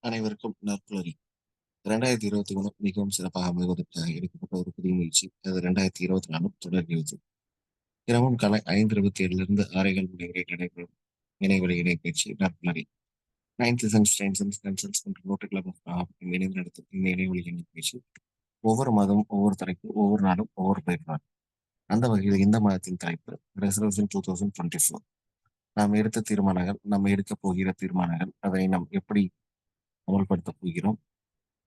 அனைவருக்கும் நற்புலரி. 2023 மிகவும் சிறப்பாக அமைவதற்காக எடுக்கப்பட்ட ஒரு புதிய முயற்சி. அது 2024 தொடங்கியது. தினமும் காலை 5:27 6:00 மணி வரை நடைபெறும் இணையவழி இணைப்பயிற்சி நற்புலரி. 9th sense, 10th sense, 10th sense மற்றும் நோட்டு கிளப் ஆஃப் இணைந்து நடத்தும் இந்த இணையவழி இணைப்பயிற்சி ஒவ்வொரு மாதமும் ஒவ்வொரு தலைப்பு, ஒவ்வொரு நாளும் ஒவ்வொரு பயிர்வார். அந்த வகையில் இந்த மாதத்தின் தலைப்பு ரெசல்யூஷன் 2024. நாம் எடுத்த தீர்மானங்கள், நாம் எடுக்கப் போகிற தீர்மானங்கள், அதை நாம் எப்படி அமல்படுத்தப் போகிறோம்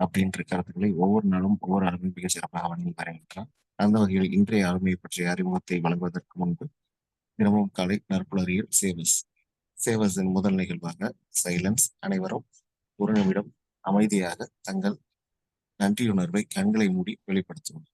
அப்படின்ற கருத்துக்களை ஒவ்வொரு நாளும் ஒவ்வொரு ஆளுமையும் மிக சிறப்பாக வழங்கி வருகின்றார். அந்த வகையில் இன்றைய ஆளுமையை பற்றிய அறிமுகத்தை வழங்குவதற்கு முன்பு தினமும் காலை நற்புலரியில் சேவஸ் சேவஸின் முதல் நிகழ்வாக சைலன்ஸ். அனைவரும் ஒரு நிமிடம் அமைதியாக தங்கள் நன்றியுணர்வை கண்களை மூடி வெளிப்படுத்துவோம்.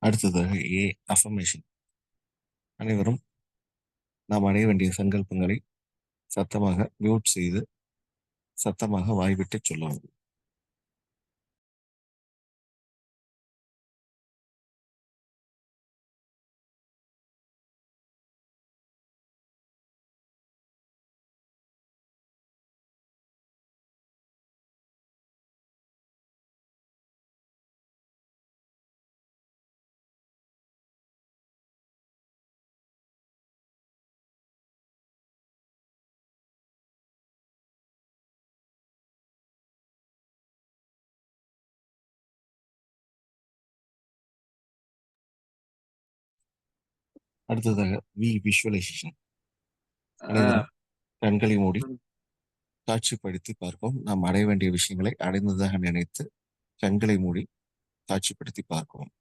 அடுத்ததாக அஃபர்மேஷன். அனைவரும் நாம் அடைய வேண்டிய சங்கல்பங்களை சத்தமாக மியூட் செய்து சத்தமாக வாய்விட்டு சொல்லவும். அடுத்ததாக விஷுவலைசேஷன். ஆ, அனைவரும் கண்களை மூடி ம். காட்சிப்படுத்தி பார்ப்போம். நாம் அடைய வேண்டிய விஷயங்களை அடைந்ததாக நினைத்து கண்களை மூடி காட்சிப்படுத்தி பார்க்கவும்.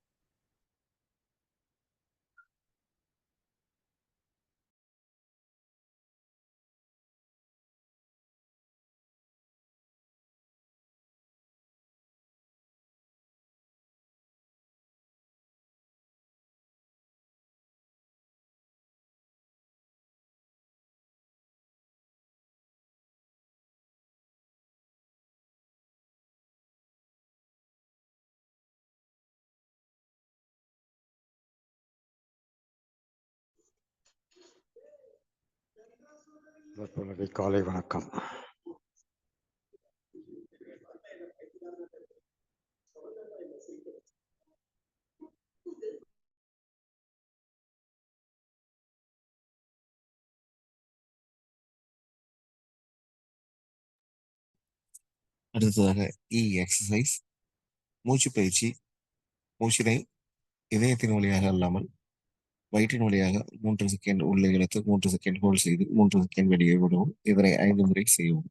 நற்புலரி காலை வணக்கம். அடுத்ததாக எக்ஸசைஸ். மூச்சு பயிற்சி. மூச்சினை இதயத்தின் வழியாக அல்லாமல் வயிற்றின் வழியாக 3 செகண்ட் உள்ளே இழுத்து 3 செகண்ட் ஹோல்ட் செய்து 3 செகண்ட் வெளியே விடவும். இதனை 5 முறை செய்யவும்.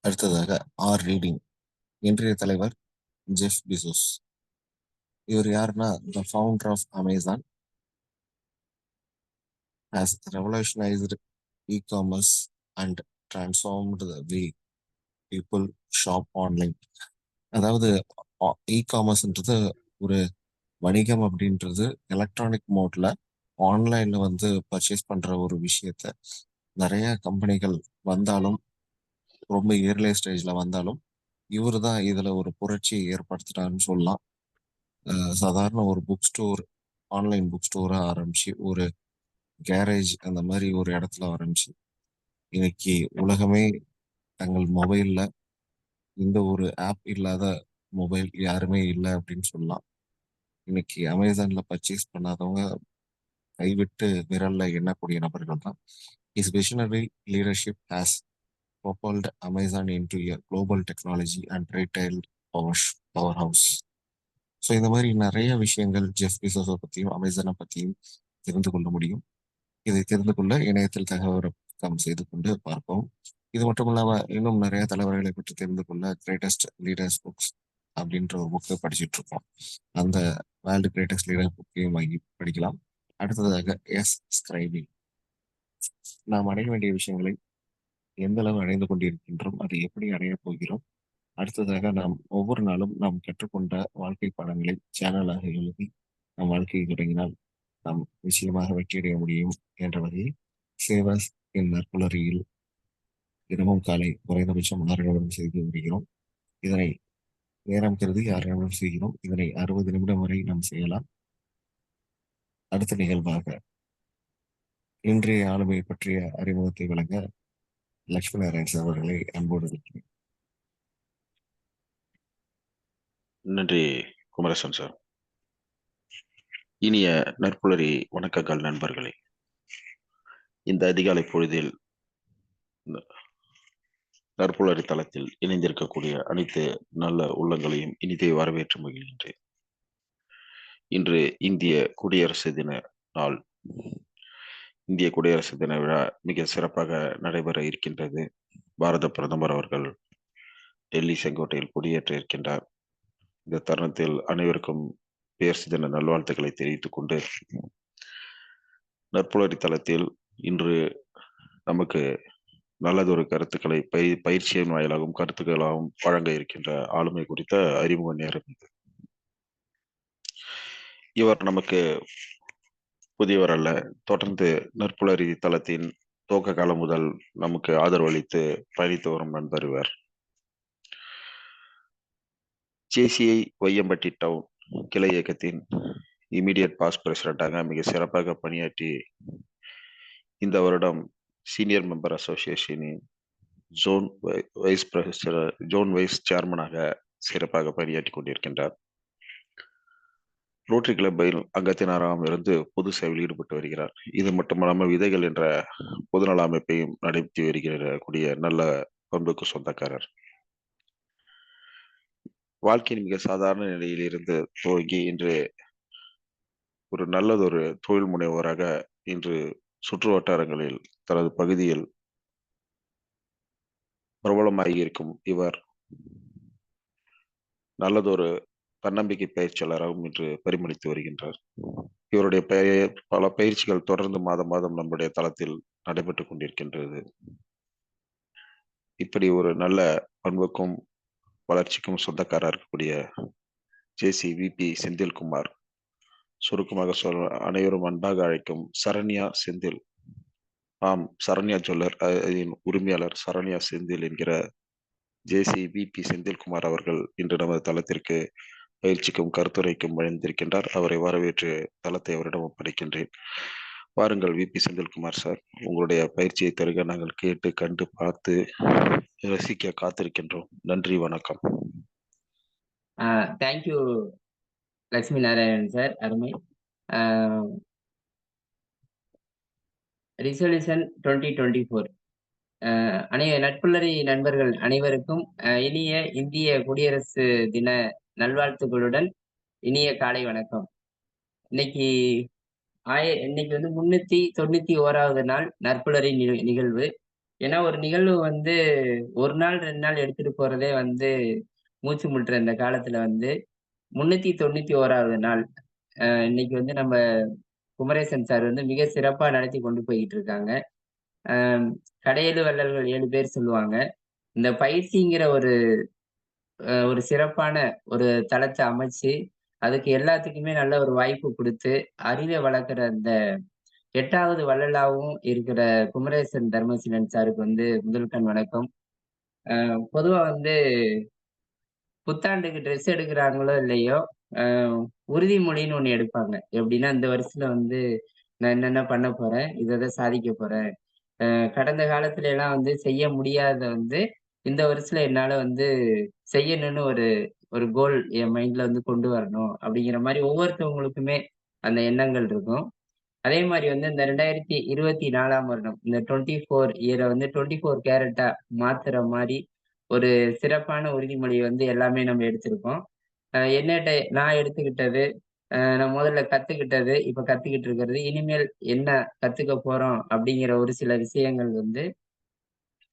அடுத்ததாக ஆர் ரீடிங். இன்றைய தலைவர் ஜெஃப் பிசோஸ். இவர் யாருன்னா, the founder of Amazon, has revolutionized e-commerce and transformed the way people shop online. அதாவது இ-காமர்ஸ்ன்றது ஒரு வணிகம் அப்படின்றது எலக்ட்ரானிக் மோட்ல ஆன்லைன்ல வந்து பர்ச்சேஸ் பண்ற ஒரு விஷயத்த நிறைய கம்பெனிகள் வந்தாலும், ரொம்ப இயர்லி ஸ்டேஜ்ல வந்தாலும், இவர் தான் இதுல ஒரு புரட்சியை ஏற்படுத்தினாருன்னு சொல்லலாம். சாதாரண ஒரு புக் ஸ்டோர், ஆன்லைன் புக் ஸ்டோரா ஆரம்பிச்சு, ஒரு கேரேஜ் அந்த மாதிரி ஒரு இடத்துல ஆரம்பிச்சு, இன்னைக்கு உலகமே தங்கள் மொபைல்ல இந்த ஒரு ஆப் இல்லாத மொபைல் யாருமே இல்லை அப்படின்னு சொல்லலாம். இன்னைக்கு அமேசான்ல பர்ச்சேஸ் பண்ணாதவங்க கைவிட்டு விரல்ல எண்ணக்கூடிய நபர்கள் தான். His visionary leadership has propelled Amazon into a global technology and retail powerhouse. So இந்த மாதிரி நிறைய விஷயங்கள் ஜெஃப் பிசோஸை பற்றியும் அமேசானை பற்றியும் தெரிந்து கொள்ள முடியும். இதை தெரிந்து கொள்ள இணையத்தில் தகவலகம் செய்து கொண்டு பார்ப்போம். இது மட்டும் இல்லாம இன்னும் நிறைய தலைவர்களை பற்றி தெரிந்து கொள்ள கிரேட்டஸ்ட் லீடர்ஸ் புக்ஸ் அப்படின்ற ஒரு புக்கை படிச்சுட்டு இருக்கோம். அந்த வேர்ல்டு கிரேட்டஸ்ட் லீடர் புக்கையும் வாங்கி படிக்கலாம். அடுத்ததாக ஸ்கிரைபிங். நாம் அடைய வேண்டிய விஷயங்களை எந்த அளவு அடைந்து கொண்டிருக்கின்றோம், அதை எப்படி அடையப் போகிறோம். அடுத்ததாக நாம் ஒவ்வொரு நாளும் நாம் கற்றுக்கொண்ட வாழ்க்கை பாடங்களை சேனலாக எழுதி நம் வாழ்க்கையை தொடங்கினால் நாம் நிச்சயமாக வெற்றியடைய முடியும் என்ற வகையில் சேவாஸ் என் நற்புலரியில் தினமும் காலை குறைந்தபட்சம் 6 நிமிடம் செய்து வருகிறோம். இதனை நேரம் கருதி 6 நிமிடம் செய்கிறோம். இதனை 60 நிமிடம் வரை நாம் செய்யலாம். அடுத்த நிகழ்வாக இன்றைய ஆளுமை பற்றிய அறிமுகத்தை வழங்க லட்சுமி நாராயண் சார் அவர்களை அன்போடு இருக்கிறேன். நன்றி குமரேசன் சார். இனிய நற்புலரி வணக்கங்கள் நண்பர்களே. இந்த அதிகாலை பொழுதில் நற்புலரி தளத்தில் இணைந்திருக்கக்கூடிய அனைத்து நல்ல உள்ளங்களையும் இனிதே வரவேற்று மகிழ்கின்றேன். இன்று இந்திய குடியரசு தின நாள். இந்திய குடியரசு தின விழா மிக சிறப்பாக நடைபெற இருக்கின்றது. பாரத பிரதமர் அவர்கள் டெல்லி செங்கோட்டையில் கொடியேற்ற இருக்கின்றார். இந்த தருணத்தில் அனைவருக்கும் குடியரசு தின நல்வாழ்த்துக்களை தெரிவித்துக் கொண்டு, நற்புலரி தளத்தில் இன்று நமக்கு நல்லதொரு கருத்துக்களை பயிற்சியின் வாயிலாகவும் கருத்துக்களாகவும் வழங்க இருக்கின்ற ஆளுமை குறித்த அறிமுக நேரம் இது. இவர் நமக்கு புதியவர் அல்ல. தொடர்ந்து நற்புலரி தளத்தின் துவக்க காலம் முதல் நமக்கு ஆதரவு அளித்து பயணித்து வரும் நண்பர் இவர். ஜேசிஐ வையம்பட்டி டவுன் கிளை இயக்கத்தின் இமீடியட் பாஸ்ட் பிரசிடண்டாக மிக சிறப்பாக பணியாற்றி இந்த வருடம் சீனியர் மெம்பர் அசோசியேஷனின் ஜோன் வைஸ் சேர்மனாக சிறப்பாக பணியாற்றி கொண்டிருக்கின்றார். ரோட்டரி கிளப்பில் அங்கத்தினராகவும் இருந்து பொது சேவையில் ஈடுபட்டு வருகிறார். இது மட்டுமல்லாமல் விதைகள் என்ற பொதுநல அமைப்பையும் நடத்தி வருகிற நல்ல பண்புக்கு சொந்தக்காரர். வாழ்க்கையின் மிக சாதாரண நிலையில் இருந்து துவங்கி இன்று ஒரு நல்லதொரு தொழில் முனைவோராக இன்று சுற்று வட்டாரங்களில் தனது பகுதியில் பிரபலமாகி இருக்கும் இவர் நல்லதொரு தன்னம்பிக்கை பயிற்சியாளராகவும் இன்று பரிமளித்து வருகின்றார். இவருடைய பல பயிற்சிகள் தொடர்ந்து மாதம் நம்முடைய தளத்தில் நடைபெற்றுக் கொண்டிருக்கின்றது. இப்படி ஒரு நல்ல பண்புக்கும் வளர்ச்சிக்கும் சொந்தக்காரர் இருக்கக்கூடிய ஜேசி விபி செந்தில்குமார், சுருக்கமாக சொல்ல அனைவரும் அன்பாக அழைக்கும் சரண்யா செந்தில். ஆம், சரண்யா ஜுவல்லர் உரிமையாளர் சரண்யா செந்தில் என்கிற ஜேசி விபி செந்தில்குமார் அவர்கள் இன்று நமது தளத்திற்கு பயிற்சிக்கும் கருத்துரைக்கும் வழங்கியிருக்கின்றார். அவரை வரவேற்று தளத்தை அவரிடம் ஒப்படைக்கின்றேன். வாருங்கள் விபி செந்தில்குமார் சார், உங்களுடைய பயிற்சியை தருக நாங்கள் கேட்டு கண்டு பார்த்து ரசிக்க காத்திருக்கின்றோம். நன்றி, வணக்கம். தேங்க்யூ லட்சுமி நாராயணன் சார், அருமை. ரிசல்யூஷன் 2024 நட்புள்ளரி நண்பர்கள் அனைவருக்கும் இனிய இந்திய குடியரசு தின நல்வாழ்த்துக்களுடன் இனிய காலை வணக்கம். இன்னைக்கு வந்து 391வது நாள் நற்புலரி நிகழ்வு. ஏன்னா ஒரு நிகழ்வு வந்து 1 நாள் 2 நாள் எடுத்துட்டு போறதே வந்து மூச்சு முட்டுற இந்த காலத்துல வந்து 391வது நாள் இன்னைக்கு வந்து நம்ம குமரேசன் சார் வந்து மிக சிறப்பா நடத்தி கொண்டு போயிட்டு இருக்காங்க. அஹ் கடையேழு வள்ளல்கள் 7 பேர் சொல்லுவாங்க. இந்த பயிற்சிங்கிற ஒரு சிறப்பான ஒரு தளத்தை அமைச்சு அதுக்கு எல்லாத்துக்குமே நல்ல ஒரு வாய்ப்பு கொடுத்து அறிவை வளர்க்குற அந்த 8வது வள்ளலாவும் இருக்கிற குமரேசன் தர்மசீலன் சாருக்கு வந்து முதல் கண் வணக்கம். பொதுவா வந்து புத்தாண்டுக்கு ட்ரெஸ் எடுக்கிறாங்களோ இல்லையோ, உறுதிமொழின்னு ஒண்ணு எடுப்பாங்க. எப்படின்னா, இந்த வருஷத்துல வந்து நான் என்னென்ன பண்ண போறேன், இத சாதிக்க போறேன். கடந்த காலத்துல எல்லாம் வந்து செய்ய முடியாத வந்து இந்த வருஷத்துல என்னால வந்து செய்யணும்னு ஒரு ஒரு கோல் என் மைண்ட்ல வந்து கொண்டு வரணும் அப்படிங்கிற மாதிரி ஒவ்வொருத்தவங்களுக்குமே அந்த எண்ணங்கள் இருக்கும். அதே மாதிரி வந்து இந்த 2024ஆம் வருடம் இந்த 24 இயரை வந்து 24 கேரட்டா மாத்துற மாதிரி ஒரு சிறப்பான உறுதிமொழியை வந்து எல்லாமே நம்ம எடுத்திருக்கோம். என்னட்ட நான் எடுத்துக்கிட்டது, நான் முதல்ல கத்துக்கிட்டது, இப்ப கத்துக்கிட்டு இருக்கிறது, இனிமேல் என்ன கத்துக்க போறோம் அப்படிங்கிற ஒரு சில விஷயங்கள் வந்து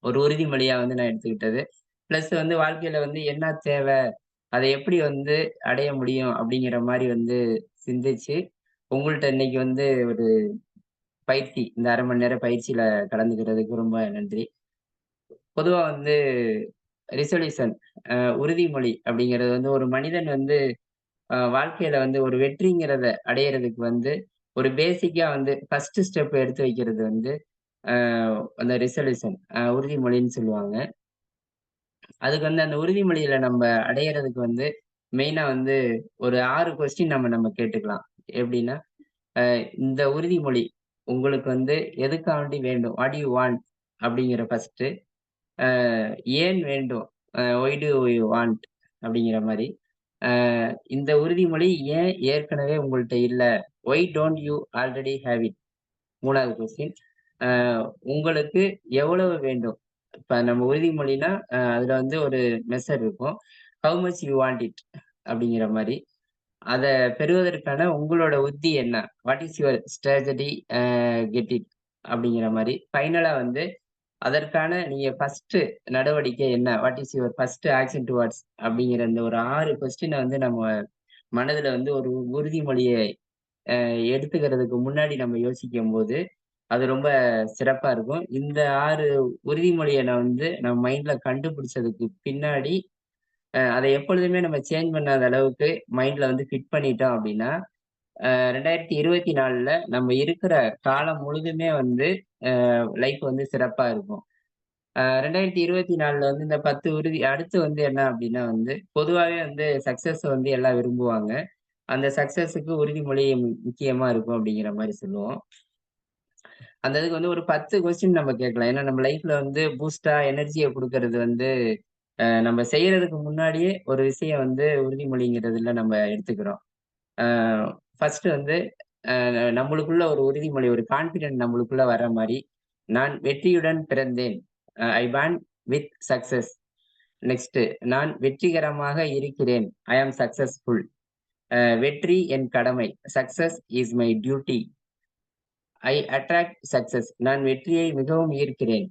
ஒரு உறுதிமொழியா வந்து நான் எடுத்துக்கிட்டது. பிளஸ் வந்து வாழ்க்கையில வந்து என்ன தேவை? அதை எப்படி வந்து அடைய முடியும்? அப்படிங்கிற மாரி வந்து சிந்திச்சு, உங்கள்ட்ட இன்னைக்கு வந்து ஒரு பயிற்சி, இந்த 1/2 மணி நேர பயிற்சியில கலந்துக்கிறதுக்கு ரொம்ப நன்றி. பொதுவா வந்து ரிசொல்யூஷன் உறுதிமொழி அப்படிங்கிறது வந்து ஒரு மனிதன் வந்து வாழ்க்கையில வந்து ஒரு வெற்றிங்கிறத அடையறதுக்கு வந்து ஒரு பேசிக்கா வந்து ஃபர்ஸ்ட் ஸ்டெப் எடுத்து வைக்கிறது வந்து அந்த ரிசல்யூஷன் உறுதிமொழின்னு சொல்லுவாங்க. அதுக்கு வந்து அந்த உறுதிமொழியில நம்ம அடையறதுக்கு வந்து மெயினா வந்து ஒரு 6 கொஸ்டின் நம்ம கேட்டுக்கலாம். எப்படின்னா, இந்த உறுதிமொழி உங்களுக்கு வந்து எதுக்காண்டி வேண்டும்? What you want? அப்படிங்கிற ஃபர்ஸ்ட்டு. ஏன் வேண்டும்? Why do you want? அப்படிங்கிற மாரி. இந்த உறுதிமொழி ஏன் ஏற்கனவே உங்கள்ட்ட இல்ல? Why don't you already have it? 3வது கொஸ்டின். அ உங்களுக்கு எவ்வளவு வேண்டும்? இப்ப நம்ம உறுதிமொழினா, அதுல வந்து ஒரு மெஷர் இருக்கும். How much you want it? அப்படிங்கிற மாரி. அத பெறுவதற்கான உங்களோட உத்தி என்ன? What is your strategy get it? அப்படிங்கிற மாரி. ஃபைனலா வந்து அதற்கான நீங்க ஃபர்ஸ்ட் நடவடிக்கை என்ன? What is your first action towards? அப்படிங்கிற இந்த ஒரு 6 கொஸ்டின வந்து நம்ம மனதுல வந்து ஒரு உறுதிமொழிய எடுத்துக்கிறதுக்கு முன்னாடி நம்ம யோசிக்கும்போது, அது ரொம்ப சிறப்பா இருக்கும். இந்த 6 உறுதிமொழிய நான் வந்து நம்ம மைண்ட்ல கண்டுபிடிச்சதுக்கு பின்னாடி, அத எப்பொழுதுமே நம்ம சேஞ்ச் பண்ணாத அளவுக்கு மைண்ட்ல வந்து ஃபிட் பண்ணிட்டோம் அப்படின்னா, 2024ல நம்ம இருக்கிற காலம் முழுதுமே வந்து லைஃப் வந்து சிறப்பா இருக்கும். 2024ல வந்து இந்த 10 அடுத்து வந்து என்ன அப்படின்னா வந்து, பொதுவாவே வந்து சக்சஸ் வந்து எல்லாம் விரும்புவாங்க. அந்த சக்சஸ்ஸுக்கு உறுதிமொழி முக்கியமா இருக்கும் அப்படிங்கிற மாரி சொல்லுவோம். அந்த இதுக்கு வந்து ஒரு 10 கொஸ்டின் நம்ம கேட்கலாம். ஏன்னா நம்ம லைஃப்ல வந்து பூஸ்ட்டா எனர்ஜிய குடுக்கறது வந்து, நம்ம செய்யறதுக்கு முன்னாடியே ஒரு விஷயம் வந்து உறுதிமொழிங்கிறதுல நம்ம எடுத்துக்கிறோம். அ ஃபர்ஸ்ட் வந்து நம்மளுக்குள்ள ஒரு உறுதிமொழி, ஒரு கான்ஃபிடென்ட் நம்மளுக்குள்ள வர்ற மாரி, நான் வெற்றியுடன் பிறந்தேன். ஐ பார்ன் வித் சக்சஸ். நெக்ஸ்ட், நான் வெற்றிகரமாக இருக்கிறேன். ஐ ஆம் சக்சஸ்ஃபுல். வெற்றி என் கடமை. Success is my duty. I attract success. நான் வெற்றியை மிகவும் ஈர்க்கிறேன்.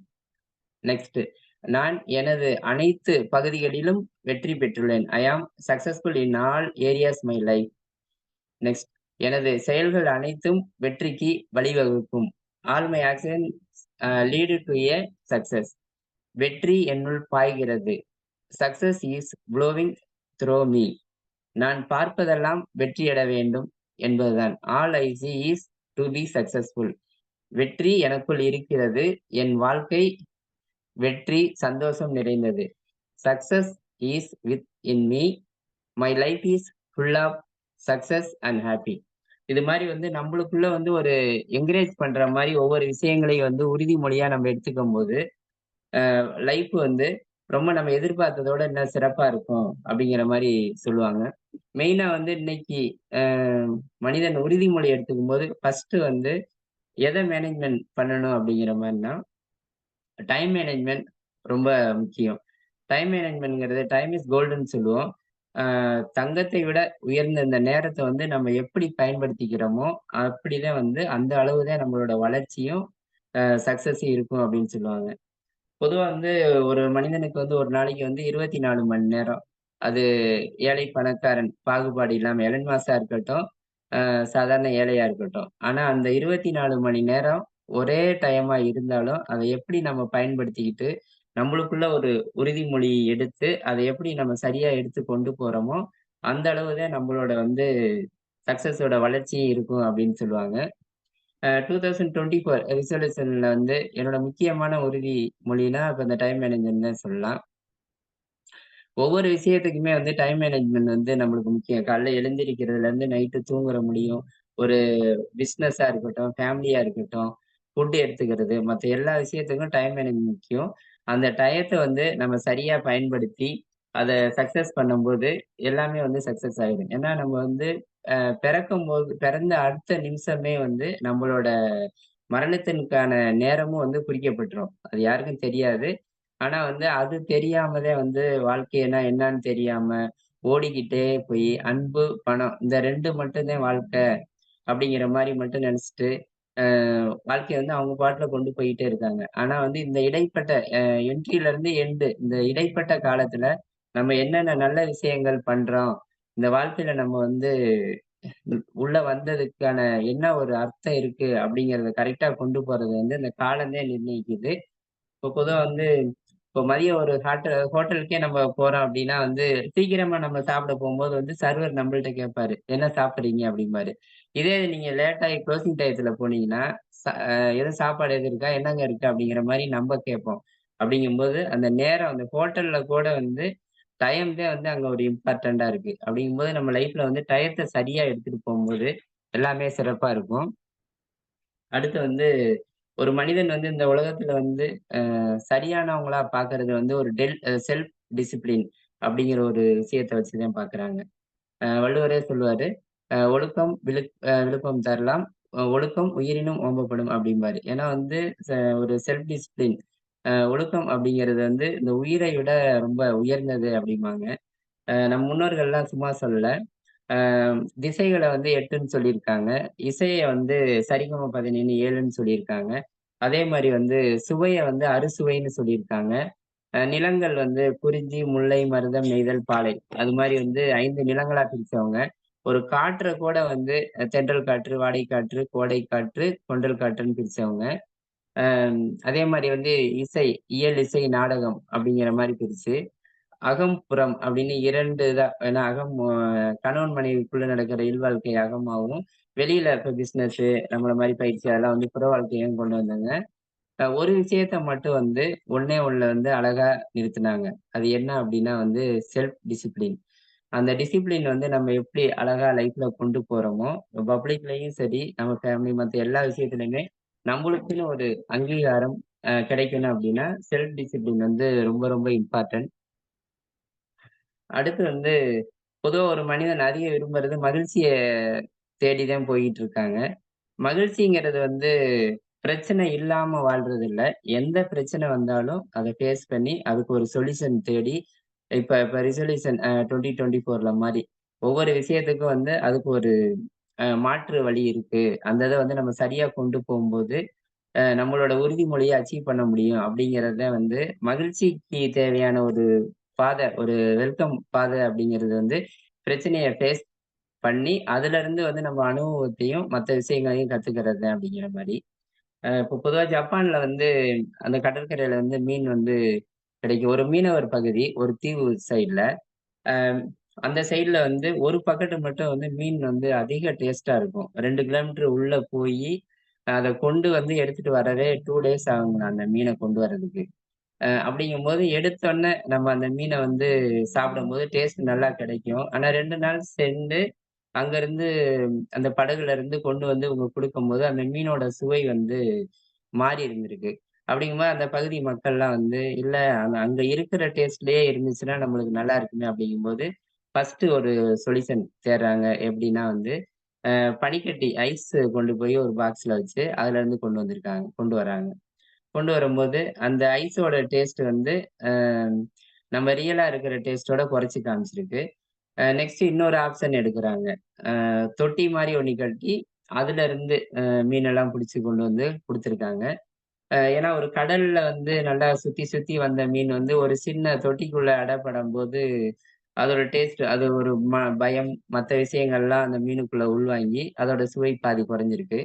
நெக்ஸ்ட், நான் எனது அனைத்து பகுதிகளிலும் வெற்றி பெற்றுள்ளேன். I am successful in all areas my life. Next, எனது செயல்கள் அனைத்தும் வெற்றிக்கு வழிவகுக்கும். All my action lead to a success. வெற்றி என்னுள் பாய்கிறது. Success is flowing through me. நான் பார்ப்பதெல்லாம் வெற்றியட வேண்டும் என்பதுதான். All I see is to be successful. வெற்றி எனக்குள் இருக்கிறது. என் வாழ்க்கை வெற்றி, சந்தோஷம் நிறைந்தது. Success is within me. My life is full of success and happy. இது மாதிரி வந்து நம்மளுக்குள்ள வந்து ஒரு என்கரேஜ் பண்ற மாதிரி ஒவ்வொரு விஷயங்களையும் வந்து உறுதிமொழியா நம்ம எடுத்துக்கும் போது லைஃப் வந்து ரொம்ப நம்ம எதிர்பார்த்ததோட இன்னும் சிறப்பா இருக்கும் அப்படிங்கிற மாதிரி சொல்லுவாங்க. மெயினா வந்து இன்னைக்கு மனிதன் உறுதிமொழி எடுத்துக்கும் போது ஃபர்ஸ்ட் வந்து எதை மேனேஜ்மெண்ட் பண்ணணும் அப்படிங்கிற மாதிரினா, டைம் மேனேஜ்மெண்ட் ரொம்ப முக்கியம். டைம் மேனேஜ்மெண்ட்ங்கிறது டைம் இஸ் கோல்டுன்னு சொல்லுவோம். தங்கத்தை விட உயர்ந்த இந்த நேரத்தை வந்து நம்ம எப்படி பயன்படுத்திக்கிறோமோ, அப்படிதான் வந்து அந்த அளவுதான் நம்மளோட வளர்ச்சியும் சக்சஸும் இருக்கும் அப்படின்னு சொல்லுவாங்க. பொதுவா வந்து ஒரு மனிதனுக்கு வந்து ஒரு நாளைக்கு வந்து 24 மணி நேரம். அது ஏழை, பணக்காரன் பாகுபாடு இல்லாம எலன் மாஸா இருக்கட்டும், சாதாரண ஏழையா இருக்கட்டும். ஆனா அந்த 24 மணி நேரம் ஒரே டைமா இருந்தாலும், அத எப்படி நம்ம பயன்படுத்திக்கிட்டு, நம்மளுக்குள்ள ஒரு உறுதிமொழி எடுத்து, அத எப்படி நம்ம சரியா எடுத்து கொண்டு போறோமோ, அந்த அளவு தான் நம்மளோட வந்து சக்சஸோட வளர்ச்சியும் இருக்கும் அப்படின்னு சொல்லுவாங்க. 2024 ரிசல்யூஷன்ல வந்து என்னோட முக்கியமான உறுதிமொழினா, இப்ப இந்த டைம் மேனேஜ்மென்ட் தான் சொல்லலாம். ஒவ்வொரு விஷயத்துக்குமே வந்து டைம் மேனேஜ்மென்ட் வந்து நம்மளுக்கு முக்கியம். காலைல எழுந்திரிக்கிறதுலேருந்து நைட்டு தூங்குற முடியும். ஒரு பிசினஸா இருக்கட்டும், ஃபேமிலியா இருக்கட்டும், ஃபுட் எடுத்துக்கிறது, மத்த எல்லா விஷயத்துக்கும் டைம் மேனேஜ்மென்ட் முக்கியம். அந்த டயத்த வந்து நம்ம சரியா பயன்படுத்தி, அத சக்சஸ் பண்ணும்போது, எல்லாமே வந்து சக்சஸ் ஆயிடும். ஏன்னா நம்ம வந்து பிறக்கும்போது பிறந்த அடுத்த நிமிஷமே வந்து நம்மளோட மரணத்திற்கான நேரமும் வந்து குறிக்கப்பட்டுரும். அது யாருக்கும் தெரியாது. ஆனா வந்து அது தெரியாமலே வந்து வாழ்க்கைனா என்னான்னு தெரியாம, ஓடிக்கிட்டே போயி அன்பு, பணம் இந்த 2 மட்டும் தான் வாழ்க்கை அப்படிங்கிற மாரி மட்டும் நெனச்சுட்டு, அ வாழ்க்கைய வந்து அவங்க பாட்டுல கொண்டு போயிட்டே இருக்காங்க. ஆனா வந்து இந்த இடைப்பட்ட என்ட்ரில இருந்து எண்டு இந்த இடைப்பட்ட காலத்துல நம்ம என்னென்ன நல்ல விஷயங்கள் பண்றோம்? இந்த வாழ்க்கையில நம்ம வந்து உள்ள வந்ததுக்கான என்ன ஒரு அர்த்தம் இருக்கு? அப்படிங்கிறத கரெக்ட்டா கொண்டு போறது வந்து இந்த காலம் தான் நிர்ணயிக்குது. இப்போ பொதுவா வந்து இப்போ மதியம் ஒரு ஹோட்டலுக்கே நம்ம போறோம் அப்படின்னா வந்து, சீக்கிரமா நம்ம சாப்பிட போம்போது வந்து சர்வர் நம்மள்ட்ட கேட்பாரு. "என்ன சாப்பிடுறீங்க?" அப்படிம்பாரு. இதே நீங்க லேட் ஆயி குளோசிங் டயத்துல போனீங்கன்னா, ச அ "எதுவும் சாப்பாடு எதுவும் இருக்கா? என்னங்க இருக்கு?" அப்படிங்கிற மாரி நம்ப கேட்போம். அப்படிங்கும்போது அந்த நேரம் அந்த ஹோட்டல்ல கூட வந்து டைம் தான் வந்து அங்க ஒரு இம்பார்ட்டன்ட்டா இருக்கு. அப்படிங்கும்போது நம்ம லைஃப்ல வந்து டயத்த சரியா எடுத்துட்டு போம்போது, எல்லாமே சிறப்பா இருக்கும். அடுத்து வந்து ஒரு மனிதன் வந்து இந்த உலகத்துல வந்து சரியானவங்களா பார்க்கறது வந்து ஒரு செல்ஃப் டிசிப்ளின் அப்படிங்கிற ஒரு விஷயத்த வச்சு தான் பார்க்குறாங்க. வள்ளுவரே சொல்லுவாரு, "ஒழுக்கம் விழுப்பம் தரலாம். ஒழுக்கம் உயிரினும் ஓம்பப்படும்" அப்படிம்பாரு. ஏன்னா வந்து ச ஒரு செல்ஃப் டிசிப்ளின் ஒழுக்கம் அப்படிங்கிறது வந்து இந்த உயிரை விட ரொம்ப உயர்ந்தது அப்படிம்பாங்க. நம் முன்னோர்கள்லாம் சும்மா சொல்லல. அ திசைகள வந்து 8ன்னு சொல்லியிருக்காங்க. இசைய வந்து சரிகம பதினேன்னு 7ன்னு சொல்லியிருக்காங்க. அதே மாரி வந்து சுவைய வந்து அறுசுவைன்னு சொல்லியிருக்காங்க. நிலங்கள் வந்து குறிஞ்சி, முல்லை, மருதம், நெய்தல், பாலை. அது மாரி வந்து 5 நிலங்களா பிரிச்சவங்க. ஒரு காற்ற கூட வந்து தென்றல் காற்று, வாடை காற்று, கோடை காற்று, கொண்டல் காற்றுன்னு பிரிச்சவங்க. அதே மாரி வந்து இசை, இயல் இசை, நாடகம் அப்படிங்கிற மாரி பிரிச்சு, அகம், புறம் அப்படின்னு 2 இதா ஏன்னா கணவன் மனைவிக்குள்ள நடக்கிற இல்வாழ்க்கை அகமாவும், வெளியில இப்ப பிசினஸு நம்மள மாரி பயிற்சி அதெல்லாம் வந்து புற வாழ்க்கையும் கொண்டு வந்தாங்க. ஒரு விஷயத்த மட்டும் வந்து ஒண்ணே ஒண்ணுல வந்து அழகா நிறுத்துனாங்க. அது என்ன அப்டின்னா வந்து செல்ஃப் டிசிப்ளின். அந்த டிசிப்ளின் வந்து நம்ம எப்படி அழகா லைஃப்ல கொண்டு போறோமோ, பப்ளிக்லயும் சரி, நம்ம ஃபேமிலி மத்த எல்லா விஷயத்துலயுமே நம்மளுக்குன்னு ஒரு அங்கீகாரம் கிடைக்கணும் அப்டின்னா, செல்ஃப் டிசிப்ளின் வந்து ரொம்ப ரொம்ப இம்பார்ட்டன்ட். அடுத்து வந்து பொதுவா ஒரு மனிதன் அதிக விரும்புறது மகிழ்ச்சிய தேடி தான் போயிட்டு இருக்காங்க. மகிழ்ச்சிங்கிறது வந்து பிரச்சனை இல்லாம வாழ்றது இல்ல. எந்த பிரச்சனை வந்தாலும் அத ஃபேஸ் பண்ணி, அதுக்கு ஒரு சொல்யூஷன் தேடி, இப்ப இப்ப ரிசல்யூஷன் 2024ல மாரி, ஒவ்வொரு விஷயத்துக்கும் வந்து அதுக்கு ஒரு மாற்று வழி இருக்கு. அந்த இத வந்து நம்ம சரியா கொண்டு போம்போது, நம்மளோட உறுதிமொழிய அச்சீவ் பண்ண முடியும். அப்படிங்கிறது தான் வந்து மகிழ்ச்சிக்கு தேவையான ஒரு ஒரு வெல்கம் பாதை அப்படிங்கிறது வந்து பிரச்சனைய ஃபேஸ் பண்ணி, அதுலருந்து வந்து நம்ம அனுபவத்தையும், மத்த விஷயங்களையும் கத்துக்கிறது தான் அப்படிங்கிற மாரி. இப்போ பொதுவா ஜப்பான்ல வந்து அந்த கடற்கரையில வந்து மீன் வந்து கிடைக்கும். ஒரு மீனவர் பகுதி, ஒரு தீவு சைடுல. அ அந்த சைடுல வந்து ஒரு பக்கெட் மட்டும் வந்து மீன் வந்து அதிக டேஸ்ட்டா இருக்கும். 2 கிலோமீட்டர் உள்ள போயி, அத கொண்டு வந்து எடுத்துட்டு வரவே 2 டேஸ் ஆகுங்களாம் அந்த மீன கொண்டு வரதுக்கு. அப்படிங்கும்போது எடுத்தோனே நம்ம அந்த மீன வந்து சாப்பிடும்போது டேஸ்ட் நல்லா கிடைக்கும். ஆனா 2 நாள் சென்று அங்கருந்து அந்த படகுல இருந்து கொண்டு வந்து இவங்க குடுக்கும்போது, அந்த மீனோட சுவை வந்து மாறி இருந்திருக்கு. அப்படிங்கும்போது அந்த பகுதி மக்கள்லாம் வந்து, "இல்ல அங்க இருக்கிற டேஸ்ட்லயே இருந்துச்சுன்னா நம்மளுக்கு நல்லா இருக்குமே" அப்படிங்கும்போது, ஃபர்ஸ்ட்டு ஒரு சொல்யூஷன் தேடுறாங்க. எப்படின்னா வந்து, பனிக்கட்டி ஐஸ் கொண்டு போய் ஒரு பாக்ஸ்ல வச்சு, அதுலருந்து கொண்டு வராங்க. கொண்டு வரும்போது, அந்த ஐஸோட டேஸ்ட் வந்து, அ நம்ம ரியலா இருக்கிற டேஸ்ட்டோட குறைச்சு காமிச்சிருக்கு. நெக்ஸ்ட் இன்னொரு ஆப்ஷன் எடுக்குறாங்க. தொட்டி மாரி ஒண்ணு கட்டி, அதுலருந்து மீனெல்லாம் புடிச்சு கொண்டு வந்து குடுத்துருக்காங்க. ஏன்னா ஒரு கடல்ல வந்து நல்லா சுத்தி சுத்தி வந்த மீன் வந்து ஒரு சின்ன தொட்டிக்குள்ள அடைபடும்போது, அதோட டேஸ்ட் அது ஒரு பயம் மத்த விஷயங்கள்லாம் அந்த மீனுக்குள்ள உள்வாங்கி, அதோட சுவை பாதி குறைஞ்சிருக்கு.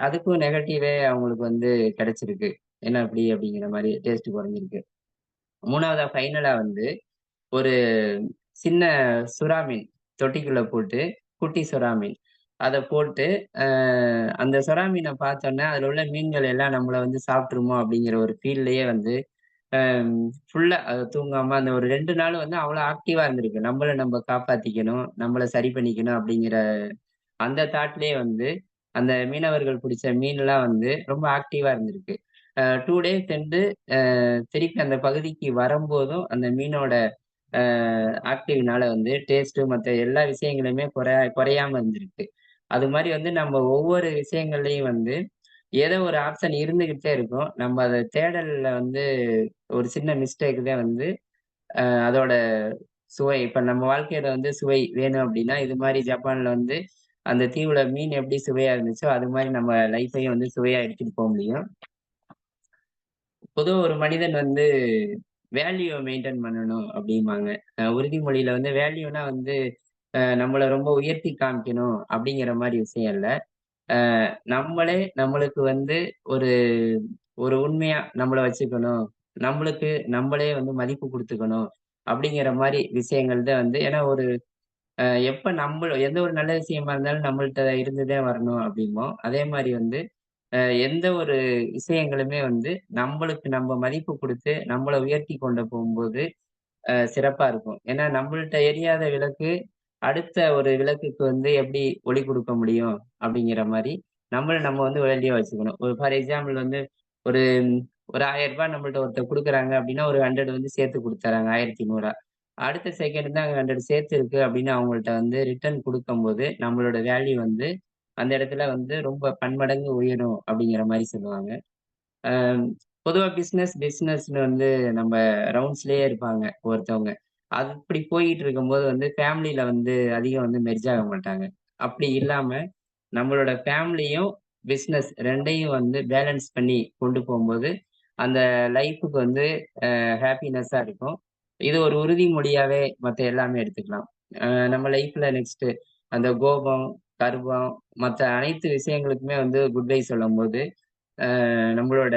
அதுக்கும் நெகட்டிவே அவங்களுக்கு வந்து கிடைச்சிருக்கு. என்ன அப்படி அப்படிங்கிற மாரி டேஸ்ட் குறைஞ்சிருக்கு. 3வதா ஃபைனலா வந்து ஒரு சின்ன சுறா மீன் தொட்டிக்குள்ள போட்டு, குட்டி சுறா மீன். அத போட்டு, அ அந்த சுறா மீன பார்த்தோன்னே, அதுல உள்ள மீன்கள் எல்லாம் நம்மள வந்து சாப்ட்டுருமோ அப்படிங்கிற ஒரு ஃபீல்லயே வந்து, ஃபுல்லா அது தூங்காம அந்த ஒரு 2 நாள் வந்து அவ்வளோ ஆக்டிவா இருந்திருக்கு. நம்மள நம்ம காப்பாத்திக்கணும், நம்மள சரி பண்ணிக்கணும் அப்படிங்கிற அந்த தாட்லயே வந்து, அந்த மீனவர்கள் புடிச்ச மீன்லாம் வந்து ரொம்ப ஆக்டிவா இருந்திருக்கு. 2 டேஸ் சென்று திருப்பி அந்த பகுதிக்கு வரம்போதும், அந்த மீனோட அ ஆக்டிவ்னால வந்து டேஸ்ட்டு மத்த எல்லா விஷயங்களுமே குறையாம இருந்திருக்கு. அது மாரி வந்து நம்ம ஒவ்வொரு விஷயங்கள்லயும் வந்து, ஏதோ ஒரு ஆப்ஷன் இருந்துகிட்டே இருக்கும். நம்ம அத தேடல்ல வந்து ஒரு சின்ன மிஸ்டேக் தான் வந்து, அதோட சுவை இப்ப நம்ம வாழ்க்கையில வந்து சுவை வேணும் அப்டின்னா, இது மாரி ஜப்பான்ல வந்து அந்த தீவுல மீன் எப்படி சுவையா இருந்துச்சோ, அது மாரி நம்ம லைஃப்பையும் வந்து சுவையா எடுத்துட்டு போ முடியும். பொதுவா ஒரு மனிதன் வந்து வேல்யூவ மெயின்டெயின் பண்ணணும் அப்டிம்பாங்க. உறுதிமொழியில வந்து வேல்யூனா வந்து நம்மள ரொம்ப உயர்த்தி காமிக்கணும் அப்டிங்கிற மாரி விஷயம் இல்ல. நம்மளே நம்மளுக்கு வந்து ஒரு ஒரு உண்மையா நம்மள வச்சுக்கணும். நம்மளுக்கு நம்மளே வந்து மதிப்பு குடுத்துக்கணும். அப்டிங்கிற மாரி விஷயங்கள் தான் வந்து ஏன்னா ஒரு எப்ப எந்த ஒரு நல்ல விஷயமா இருந்தாலும் நம்மள்ட்ட இருந்து தான் வரணும் அப்டிம்போம். அதே மாரி வந்து எந்த ஒரு விஷயங்களுமே வந்து நம்மளுக்கு நம்ம மதிப்பு குடுத்து, நம்மள உயர்த்தி கொண்டு போம்போது சிறப்பா இருக்கும். ஏன்னா நம்மள்ட்ட எரியாத விளக்கு, அடுத்த ஒரு விளக்குக்கு வந்து எப்படி ஒளி குடுக்க முடியும்? அப்படிங்கிற மாரி, நம்மள நம்ம வந்து வேலையா வச்சுக்கணும். ஒரு ஃபார் எக்ஸாம்பிள் வந்து ஒரு ஒரு ரூ. 1000 நம்மள்ட்ட ஒருத்தர் குடுக்குறாங்க அப்படின்னா, ஒரு 100 வந்து சேர்த்து குடுத்துர்றாங்க. 1100 அடுத்த செகண்ட் தான் அங்க 100 சேர்த்து இருக்கு அப்படின்னு அவங்கள்ட்ட வந்து ரிட்டர்ன் குடுக்கும்போது, நம்மளோட வேல்யூ வந்து அந்த இடத்துல வந்து ரொம்ப பன்மடங்கு உயரும் அப்படிங்கிற மாரி சொல்லுவாங்க. அ பொதுவா பிசினஸ்ன்னு வந்து நம்ம ரவுண்ட்ஸ்லயே இருப்பாங்க ஒருத்தவங்க. அது இப்படி போயிட்டு இருக்கும்போது வந்து ஃபேமிலில வந்து அதிகம் வந்து மெர்ஜ் ஆக மாட்டாங்க. அப்படி இல்லாம நம்மளோட ஃபேமிலியும், பிசினஸ் 2யும் வந்து பேலன்ஸ் பண்ணி கொண்டு போம்போது, அந்த லைஃப்‌க்கு வந்து ஹேப்பினஸ்ஸா இருக்கும். இது ஒரு உறுதிமொழியாவே மத்த எல்லாமே எடுத்துக்கலாம். நம்ம லைஃப்ல நெக்ஸ்ட் அந்த கோபம், கர்வம் மத்த அனைத்து விஷயங்களுக்குமே வந்து குட் பை சொல்லும்போது, நம்மளோட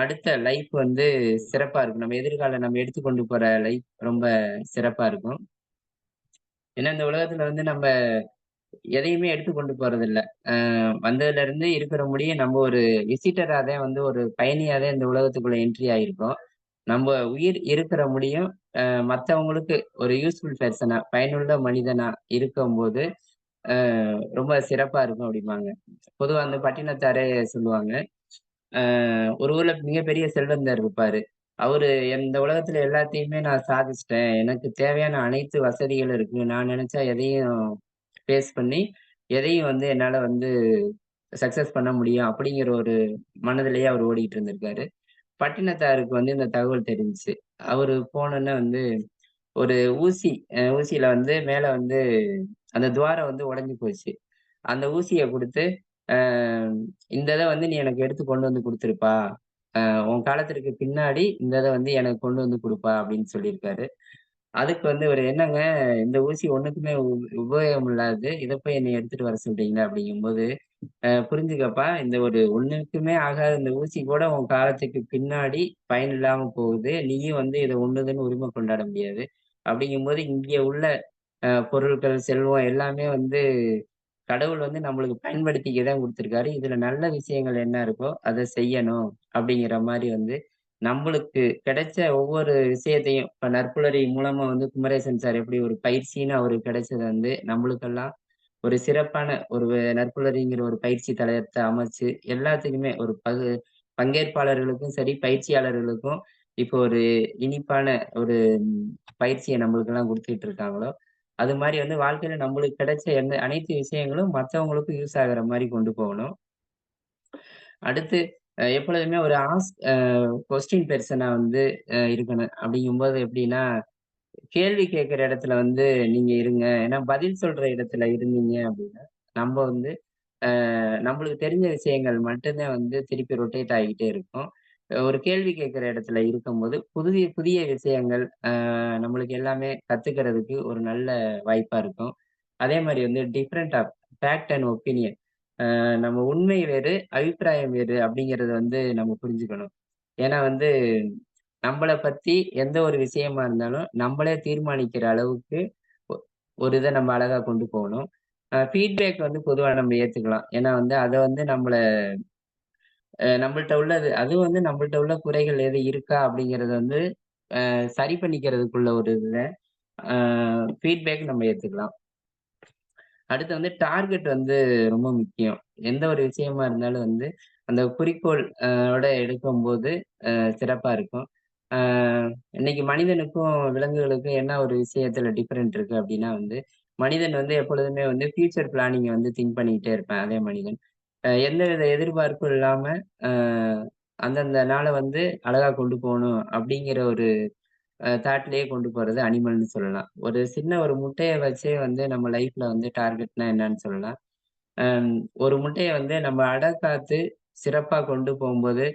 அடுத்த லைஃப் வந்து சிறப்பா இருக்கும். நம்ம எதிர்காலம் நம்ம எடுத்துக்கொண்டு போற லைஃப் ரொம்ப சிறப்பா இருக்கும். ஏன்னா இந்த உலகத்துல வந்து நம்ம எதையுமே எடுத்து கொண்டு போறதில்ல. வந்ததுல இருந்து இருக்கிற முடிய நம்ம ஒரு விசிட்டரா தான் வந்து ஒரு பயணியா தான் இந்த உலகத்துக்குள்ள என்ட்ரி ஆயிருக்கோம். நம்ம உயிர் இருக்கிற முடியும் மத்தவங்களுக்கு ஒரு யூஸ்ஃபுல் பெர்சனா, பயனுள்ள மனிதனா இருக்கும்போது, ரொம்ப சிறப்பா இருக்கும் அப்படிம்பாங்க. பொதுவா அந்த பட்டினத்தாரே சொல்லுவாங்க. ஒரு ஊர்ல மிகப்பெரிய செல்வந்தர் இருப்பாரு. அவரு இந்த உலகத்துல எல்லாத்தையுமே நான் சாதிச்சுட்டேன். எனக்கு தேவையான அனைத்து வசதிகளும் இருக்கு. நான் நினைச்சா எதையும் ஃபேஸ் பண்ணி, எதையும் வந்து என்னால வந்து சக்சஸ் பண்ண முடியும். அப்படிங்கிற ஒரு மனதிலேயே அவர் ஓடிட்டு இருந்திருக்காரு. பட்டினத்தாருக்கு வந்து இந்த தகவல் தெரிஞ்சுச்சு. அவரு போனோனே வந்து ஒரு ஊசி ஊசியில வந்து மேல வந்து அந்த துவாரம் வந்து உடைஞ்சு போச்சு. அந்த ஊசிய குடுத்து, "அ இந்த இத வந்து நீ எனக்கு எடுத்து கொண்டு வந்து குடுத்துருப்பா. உன் காலத்திற்கு பின்னாடி இந்த இத வந்து எனக்கு கொண்டு வந்து குடுப்பா" அப்படின்னு சொல்லியிருக்காரு. அதுக்கு வந்து இவரு "என்னங்க இந்த ஊசி ஒண்ணுக்குமே உபயோகம் இல்லாதது. இத போய் என்னைய எடுத்துட்டு வர சொல்றீங்களா?" அப்படிங்கும்போது, புரிஞ்சுக்கப்பா இந்த ஒரு ஒண்ணுக்குமே ஆகாத இந்த ஊசி கூட உன் காலத்துக்கு பின்னாடி பயனில்லாம போகுது. நீயும் வந்து இத உன்னுதுன்னு உரிமை கொண்டாட முடியாது. அப்படிங்கும்போது இங்க உள்ள பொருட்கள், செல்வம் எல்லாமே வந்து கடவுள் வந்து நம்மளுக்கு பயன்படுத்திக்க தான் குடுத்துருக்காரு. இதுல நல்ல விஷயங்கள் என்ன இருக்கோ, அத செய்யணும். அப்படிங்கிற மாரி வந்து, நம்பளுக்கு கிடைச்ச ஒவ்வொரு விஷயத்தையும் இப்ப நற்புலரி மூலமா வந்து குமரேசன் சார் எப்படி ஒரு பயிற்சின்னு அவருக்கு கிடைச்சது வந்து, நம்மளுக்கெல்லாம் ஒரு சிறப்பான ஒரு நற்புலரிங்கிற ஒரு பயிற்சி தலத்த அமைச்சு, எல்லாத்துக்குமே ஒரு பங்கேற்பாளர்களுக்கும் சரி, பயிற்சியாளர்களுக்கும் இப்போ ஒரு இனிப்பான ஒரு பயிற்சிய நம்மளுக்கெல்லாம் குடுத்துட்டு இருக்காங்களோ, அது மாரி வந்து வாழ்க்கையில நம்மளுக்கு கிடைச்ச அனைத்து விஷயங்களும் மத்தவங்களுக்கும் யூஸ் ஆகுற மாரி கொண்டு போகணும். அடுத்து எப்பொழுதுமே ஒரு கொஸ்டின் பெர்சனா வந்து இருக்கணும். அப்படிங்கும்போது எப்படின்னா, கேள்வி கேட்கிற இடத்துல வந்து நீங்க இருங்க. ஏன்னா பதில் சொல்ற இடத்துல இருந்தீங்க அப்படின்னா, நம்ம வந்து நம்மளுக்கு தெரிஞ்ச விஷயங்கள் மட்டும்தான் வந்து திருப்பி ரொட்டேட் ஆகிட்டே இருக்கும். ஒரு கேள்வி கேட்கிற இடத்துல இருக்கும்போது புதிய புதிய விஷயங்கள் நம்மளுக்கு எல்லாமே கத்துக்கிறதுக்கு ஒரு நல்ல வாய்ப்பா இருக்கும். அதே மாரி வந்து different of fact and opinion. நம்ம உண்மை வேறு, அபிப்பிராயம் வேறு அப்படிங்கிறத வந்து நம்ம புரிஞ்சுக்கணும். ஏன்னா வந்து நம்மள பத்தி எந்த ஒரு விஷயமா இருந்தாலும் நம்மளே தீர்மானிக்கிற அளவுக்கு ஒ ஒரு இத நம்ம அழகா கொண்டு போகணும். ஃபீட்பேக் வந்து பொதுவா நம்ம ஏத்துக்கலாம். ஏன்னா வந்து அத வந்து நம்மள்ட்ட உள்ளது அதுவும் வந்து நம்மள்ட்ட உள்ள குறைகள் எது இருக்கா அப்படிங்கிறத வந்து சரி பண்ணிக்கிறதுக்குள்ள ஒரு இதுதான். அ ஃபீட்பேக் நம்ம ஏத்துக்கலாம். அடுத்து வந்து டார்கெட் வந்து ரொம்ப முக்கியம். எந்த ஒரு விஷயமா இருந்தாலும் வந்து அந்த குறிக்கோள் ஓட எடுக்கும்போது சிறப்பா இருக்கும். அ இன்னைக்கு மனிதனுக்கும், விலங்குகளுக்கும் என்ன ஒரு விஷயத்துல டிஃபரெண்ட் இருக்கு அப்டின்னா வந்து, மனிதன் வந்து எப்பொழுதுமே வந்து ஃபியூச்சர் பிளானிங்க வந்து திங்க் பண்ணிக்கிட்டே இருப்பான் அதே மனிதன். எந்தவித எதிர்பார்ப்பும் இல்லாம அ அந்தந்த நாள வந்து அழகா கொண்டு போணும் அப்டிங்கிற ஒரு தாட்லயே கொண்டு போறது அனிமல்ன்னு சொல்லலாம். ஒரு சின்ன ஒரு முட்டைய வச்சே வந்து நம்ம லைஃப்ல வந்து டார்கெட்னா என்னன்னு சொல்லலாம். அம் ஒரு முட்டைய வந்து நம்ம அடக்காத்து சிறப்பா கொண்டு போம்போது,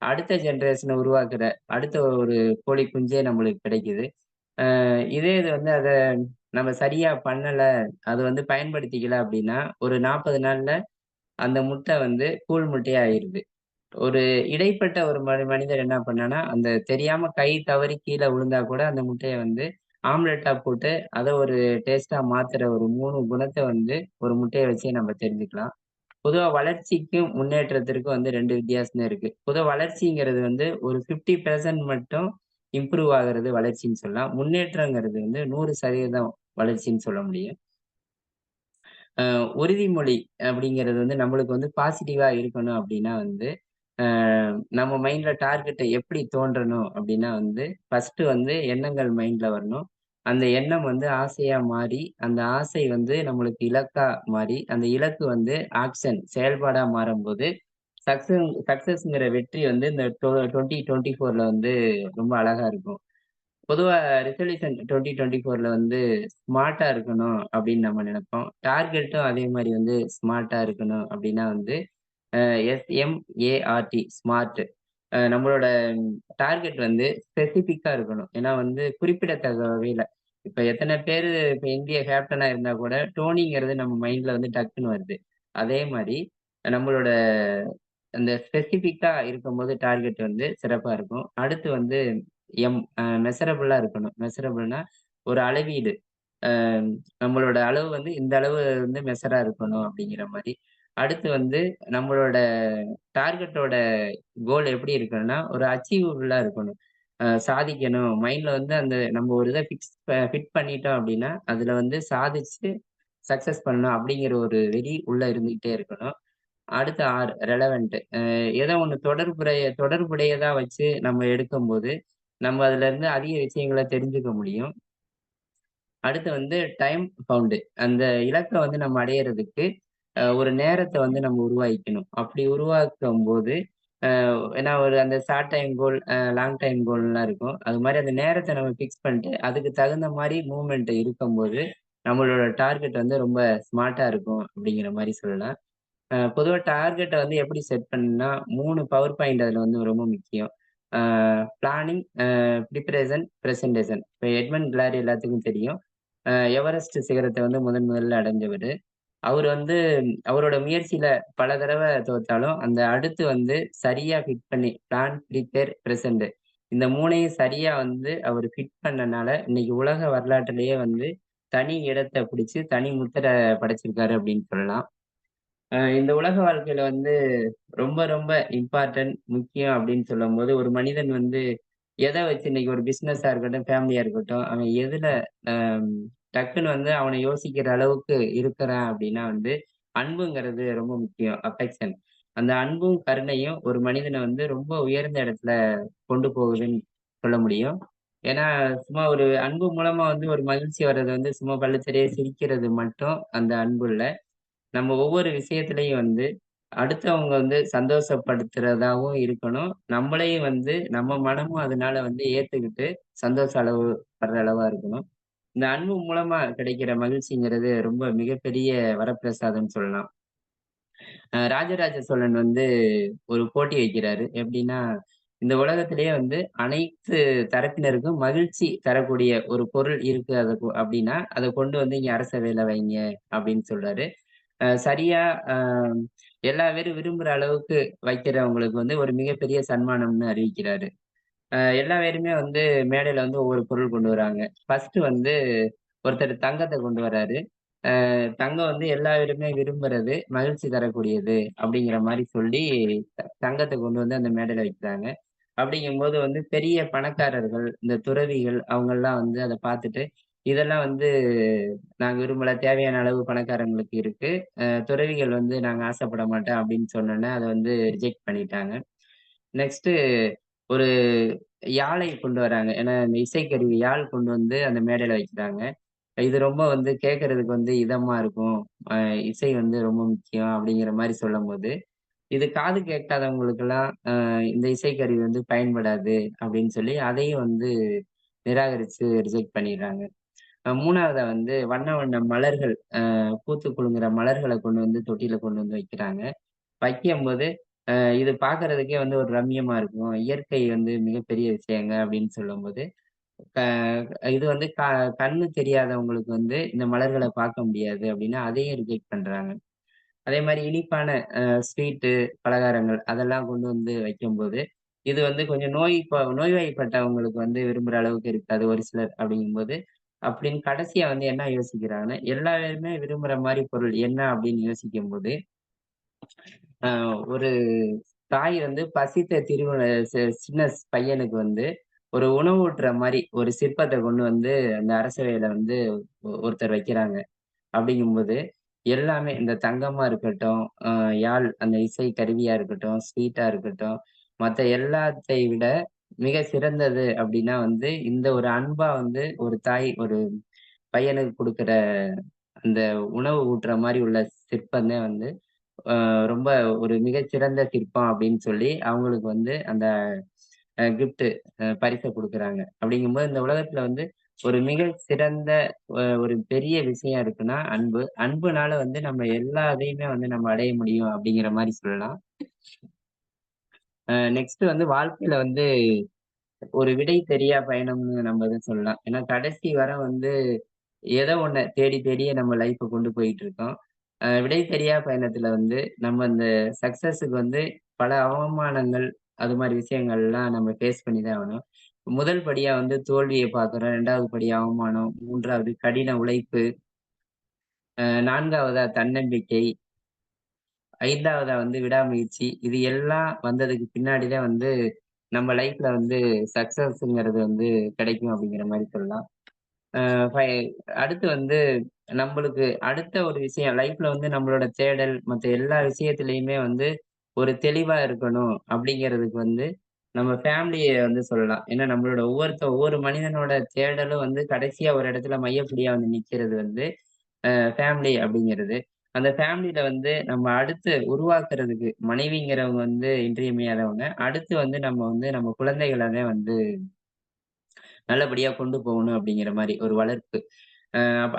அடுத்த ஜெனரேஷன உருவாக்குற அடுத்த ஒரு கோழி குஞ்சே நம்மளுக்கு கிடைக்குது. இதே இது வந்து அத நம்ம சரியா பண்ணல, அத வந்து பயன்படுத்திக்கல அப்டின்னா, ஒரு 40 நாள்ல அந்த முட்டை வந்து கூழ் முட்டையா ஆயிருது. ஒரு இடைப்பட்ட ஒரு மனிதர் என்ன பண்ணான்னா, அந்த தெரியாம கை தவறி கீழ விழுந்தா கூட அந்த முட்டைய வந்து ஆம்லெட்டா போட்டு, அத ஒரு டேஸ்ட்டா மாத்துற ஒரு 3 குணத்த வந்து ஒரு முட்டைய வச்சே நம்ம தெரிஞ்சுக்கலாம். பொதுவா வளர்ச்சிக்கும், முன்னேற்றத்திற்கும் வந்து 2 வித்தியாசம் இருக்கு. பொதுவா வளர்ச்சிங்கிறது வந்து ஒரு 50% மட்டும் இம்ப்ரூவ் ஆகுறது வளர்ச்சின்னு சொல்லலாம். முன்னேற்றங்கிறது வந்து 100% வளர்ச்சின்னு சொல்ல முடியும். அ உறுதிமொழி அப்படிங்கிறது வந்து நம்மளுக்கு வந்து பாசிட்டிவா இருக்கணும் அப்படின்னா வந்து, அ நம்ம மைண்ட்ல டார்கெட்ட எப்படி தோன்றணும் அப்படின்னா வந்து, ஃபர்ஸ்ட்டு வந்து எண்ணங்கள் மைண்ட்ல வரணும். அந்த எண்ணம் வந்து ஆசையா மாறி, அந்த ஆசை வந்து நம்மளுக்கு இலக்கா மாறி, அந்த இலக்கு வந்து ஆக்ஷன் செயல்பாடா மாறும்போது, சக்சஸ்ங்கிற வெற்றி வந்து இந்த 2024ல வந்து ரொம்ப அழகா இருக்கும். பொதுவா ரெசல்யூஷன் 2024ல வந்து ஸ்மார்ட்டா இருக்கணும் அப்படின்னு நம்ம நினைப்போம். டார்கெட்டும் அதே மாரி வந்து ஸ்மார்ட்டா இருக்கணும் அப்படின்னா வந்து SMART ஸ்மார்ட். நம்மளோட டார்கெட் வந்து ஸ்பெசிஃபிக்கா இருக்கணும். ஏன்னா வந்து குறிப்பிடத்தக்க வகையில. இப்ப எத்தன பேரு இப்ப இந்திய கேப்டனா இருந்தா கூட டோனிங்கிறது நம்ம மைண்ட்ல வந்து டக்குன்னு வருது. அதே மாரி நம்மளோட அந்த ஸ்பெசிஃபிக்கா இருக்கும்போது டார்கெட் வந்து சிறப்பா இருக்கும். அடுத்து வந்து மெஷரபிளா இருக்கணும். மெஷரபிள்னா ஒரு அளவீடு. அ நம்மளோட அளவு வந்து இந்த அளவு வந்து மெஷரா இருக்கணும் அப்படிங்கிற மாரி. அடுத்து வந்து நம்மளோட டார்கெட்டோட கோல் எப்படி இருக்கணும்னா, ஒரு அச்சீவபிளா இருக்கணும். சாதிக்கணும். மைண்ட்ல வந்து அந்த நம்ம ஒரு இத ஃபிட் பண்ணிட்டோம் அப்படின்னா, அதுல வந்து சாதிச்சு சக்சஸ் பண்ணணும் அப்படிங்கிற ஒரு வெறி உள்ள இருந்துகிட்டே இருக்கணும். அடுத்து 6 ரெலவன்ட். ஏதோ ஒண்ணு தொடர்புடையதா வச்சு நம்ம எடுக்கும்போது, நம்ம அதுலருந்து அதிக விஷயங்கள தெரிஞ்சுக்க முடியும். அடுத்து வந்து டைம் பவுண்ட். அந்த இலக்க வந்து நம்ம அடையறதுக்கு ஒரு நேரத்த வந்து நம்ம உருவாக்கிக்கணும். அப்படி உருவாக்கும்போது, அ ஏன்னா ஒரு அந்த short time goal, long time கோல்லாம் இருக்கும். அது மாரி அந்த நேரத்த நம்ம ஃபிக்ஸ் பண்ணிட்டு, அதுக்கு தகுந்த மாரி மூவ்மெண்ட் இருக்கும்போது, நம்மளோட டார்கெட் வந்து ரொம்ப ஸ்மார்ட்டா இருக்கும் அப்படிங்கிற மாரி சொல்லலாம். பொதுவா டார்கெட்ட வந்து எப்படி செட் பண்ணணும்னா, 3 பவர் பாயிண்ட் அதுல வந்து ரொம்ப முக்கியம். அ பிளானிங், பிரிப்பரேஷன், பிரசன்டேஷன். இப்ப எட்மண்ட் கிளாரி எல்லாத்துக்கும் தெரியும். எவரெஸ்ட் சிகரத்த வந்து முதல்ல அடைஞ்சவரு. அவரு வந்து அவரோட முயற்சியில பல தடவ தோத்தாலும், அந்த அடுத்து வந்து சரியா ஃபிட் பண்ணி பிளான், பிரிப்பேர், பிரசன்ட் இந்த 3யும் சரியா வந்து அவரு ஃபிட் பண்ணனால, இன்னைக்கு உலக வரலாற்றிலேயே வந்து தனி இடத்த பிடிச்சு, தனி முத்திர படைச்சிருக்காரு அப்படின்னு சொல்லலாம். இந்த உலக வாழ்க்கையில வந்து ரொம்ப ரொம்ப இம்பார்ட்டன்ட், முக்கியம் அப்படின்னு சொல்லும்போது, ஒரு மனிதன் வந்து எத வச்சு இன்னைக்கு ஒரு பிசினஸா இருக்கட்டும், ஃபேமிலியா இருக்கட்டும், அவன் எதுல அ டக்குன்னு வந்து அவன யோசிக்கிற அளவுக்கு இருக்கிறான் அப்படின்னா வந்து, அன்புங்கிறது ரொம்ப முக்கியம். அஃபெக்ஷன். அந்த அன்பும், கருணையும் ஒரு மனிதன வந்து ரொம்ப உயர்ந்த இடத்துல கொண்டு போகுதுன்னு சொல்ல முடியும். ஏன்னா, சும்மா ஒரு அன்பு மூலமா வந்து ஒரு மகிழ்ச்சி வர்றது வந்து சும்மா பல்லு தெரிய சிரிக்கிறது மட்டும் அந்த அன்பு இல்ல. நம்ம ஒவ்வொரு விஷயத்திலயும் வந்து, அடுத்தவங்க வந்து சந்தோஷப்படுத்துறதாவும் இருக்கணும். நம்மளையும் வந்து நம்ம மனமும் அதனால வந்து ஏத்துக்கிட்டு சந்தோஷ அளவு படுற அளவா இருக்கணும். இந்த அன்பு மூலமா கிடைக்கிற மகிழ்ச்சிங்கிறது ரொம்ப மிகப்பெரிய வரப்பிரசாதம்னு சொல்லலாம். ராஜராஜ சோழன் வந்து ஒரு போட்டி வைக்கிறாரு. எப்படின்னா, இந்த உலகத்திலேயே வந்து அனைத்து தரப்பினருக்கும் மகிழ்ச்சி தரக்கூடிய ஒரு பொருள் இருக்கு அப்படின்னா, அத கொண்டு வந்து இங்க அரசவையில வைங்க அப்படின்னு சொல்றாரு. சரியா அ எல்லா பேரும் விரும்புற அளவுக்கு வைக்கிறவங்களுக்கு வந்து ஒரு மிகப்பெரிய சன்மானம்னு அறிவிக்கிறாரு. எல்லா பேருமே வந்து மேடையில வந்து ஒவ்வொரு பொருள் கொண்டு வராங்க. ஃபர்ஸ்ட்டு வந்து ஒருத்தர் தங்கத்த கொண்டு வராரு. தங்கம் வந்து எல்லா வீடுமே விரும்புறது, மகிழ்ச்சி தரக்கூடியது அப்படிங்கிற மாரி சொல்லி தங்கத்த கொண்டு வந்து அந்த மேடையில வைக்கிறாங்க. அப்படிங்கும்போது வந்து பெரிய பணக்காரர்கள், இந்த துறவிகள் அவங்கலாம் வந்து அத பார்த்துட்டு, இதெல்லாம் வந்து நாங்க விரும்பல, தேவையான அளவு பணக்காரங்களுக்கு இருக்கு. துறவிகள் வந்து நாங்க ஆசைப்பட மாட்டோம் அப்படின்னு சொன்னோனே, அத வந்து ரிஜெக்ட் பண்ணிட்டாங்க. நெக்ஸ்ட்டு ஒரு யாழை கொண்டு வராங்க. ஏன்னா, இந்த இசைக்கருவி யாழ் கொண்டு வந்து அந்த மேடையில வைக்கிறாங்க. இது ரொம்ப வந்து கேட்கறதுக்கு வந்து இதமா இருக்கும். அ இசை வந்து ரொம்ப முக்கியம் அப்படிங்கிற மாரி சொல்லும்போது, இது காது கேட்காதவங்களுக்கெல்லாம் இந்த இசைக்கருவி வந்து பயன்படாது அப்படின்னு சொல்லி, அதையும் வந்து நிராகரிச்சு ரிஜெக்ட் பண்ணிடுறாங்க. 3வதா வந்து வண்ண வண்ண மலர்கள், பூத்து குலுங்குற மலர்கள கொண்டு வந்து தொட்டியில கொண்டு வந்து வைக்கிறாங்க. வைக்கும்போது, இது பார்க்கறதுக்கே வந்து ஒரு ரம்மியமா இருக்கும். இயற்கை வந்து மிகப்பெரிய விஷயங்க அப்படின்னு சொல்லும்போது, க இது வந்து கண்ணு தெரியாதவங்களுக்கு வந்து இந்த மலர்கள பார்க்க முடியாது அப்படின்னு அதையும் ரிஜெக்ட் பண்றாங்க. அதே மாரி இனிப்பான ஸ்வீட்டு, பலகாரங்கள் அதெல்லாம் கொண்டு வந்து வைக்கும்போது, இது வந்து கொஞ்சம் நோய்வாய்ப்பட்டவங்களுக்கு வந்து விரும்புற அளவுக்கு இருக்காது ஒரு சிலர் அப்படிங்கும்போது, அப்படின்னு கடைசியா வந்து என்ன யோசிக்கிறாங்கன்னா, எல்லாருமே விரும்புற மாரி பொருள் என்ன அப்படின்னு யோசிக்கும்போது, அ ஒரு தாய் வந்து பசித்த திருமண சின்ன பையனுக்கு வந்து ஒரு உணவு ஊட்டுற மாரி ஒரு சிற்பத்த கொண்டு வந்து அந்த அரசவையில வந்து ஒருத்தர் வைக்கிறாங்க. அப்படிங்கும்போது, எல்லாமே இந்த தங்கமா இருக்கட்டும், யாழ் அந்த இசை கருவியா இருக்கட்டும், ஸ்வீட்டா இருக்கட்டும், மத்த எல்லாத்தை விட மிக சிறந்தது அப்படின்னா வந்து, இந்த ஒரு அன்பா வந்து ஒரு தாய் ஒரு பையனுக்கு குடுக்குற அந்த உணவு ஊட்டுற மாரி உள்ள சிற்பம் தான் வந்து, ரொம்ப ஒரு மிகச்சிறந்த சிற்பம் அப்படின்னு சொல்லி, அவங்களுக்கு வந்து அந்த கிஃப்ட் பரிச குடுக்குறாங்க. அப்படிங்கும்போது இந்த உலகத்துல வந்து ஒரு மிக சிறந்த ஒரு பெரிய விஷயம் இருக்குன்னா அன்பு. அன்புனால வந்து நம்ம எல்லா இதையுமே வந்து நம்ம அடைய முடியும் அப்படிங்கிற மாரி சொல்லலாம். நெக்ஸ்ட் வந்து வாழ்க்கையில வந்து ஒரு விடை தெரியா பயணம்னு நம்ம இத சொல்லலாம். ஏன்னா கடைசி வரை வந்து ஏதோ ஒண்ண தேடி தேடியே நம்ம லைஃப்ப கொண்டு போயிட்டு இருக்கோம். விடை தெரியா பயணத்துல வந்து நம்ம அந்த சக்சஸுக்கு வந்து பல அவமானங்கள், அது மாரி விஷயங்கள்லாம் நம்ம ஃபேஸ் பண்ணி தான் ஆகணும். முதல் படியா வந்து தோல்விய பார்க்குறோம். 2வது படி அவமானம், 3வது கடின உழைப்பு, 4வதா தன்னம்பிக்கை, 5வதா வந்து விடாமுயற்சி. இது எல்லாம் வந்ததுக்கு பின்னாடி தான் வந்து நம்ம லைஃப்ல வந்து சக்சஸ்ங்கிறது வந்து கிடைக்கும் அப்படிங்கிற மாரி சொல்லலாம். அ ஃபை அடுத்து வந்து நம்பளுக்கு அடுத்த ஒரு விஷயம் லைஃப்ல வந்து நம்மளோட தேடல், மத்த எல்லா விஷயத்திலயுமே வந்து ஒரு தெளிவா இருக்கணும் அப்படிங்கிறதுக்கு வந்து நம்ம ஃபேமிலிய வந்து சொல்லலாம். ஏன்னா நம்மளோட ஒவ்வொரு மனிதனோட தேடலும் வந்து கடைசியா ஒரு இடத்துல மையப்புள்ளியா வந்து நிக்கிறது வந்து ஃபேமிலி அப்படிங்கிறது. அந்த ஃபேமிலில வந்து நம்ம அடுத்து உருவாக்குறதுக்கு மனைவிங்கிறவங்க வந்து இன்றியமையாதவங்க. அடுத்து வந்து நம்ம வந்து நம்ம குழந்தைகள தான் வந்து நல்லபடியா கொண்டு போகணும் அப்படிங்கிற மாரி ஒரு வளர்ப்பு.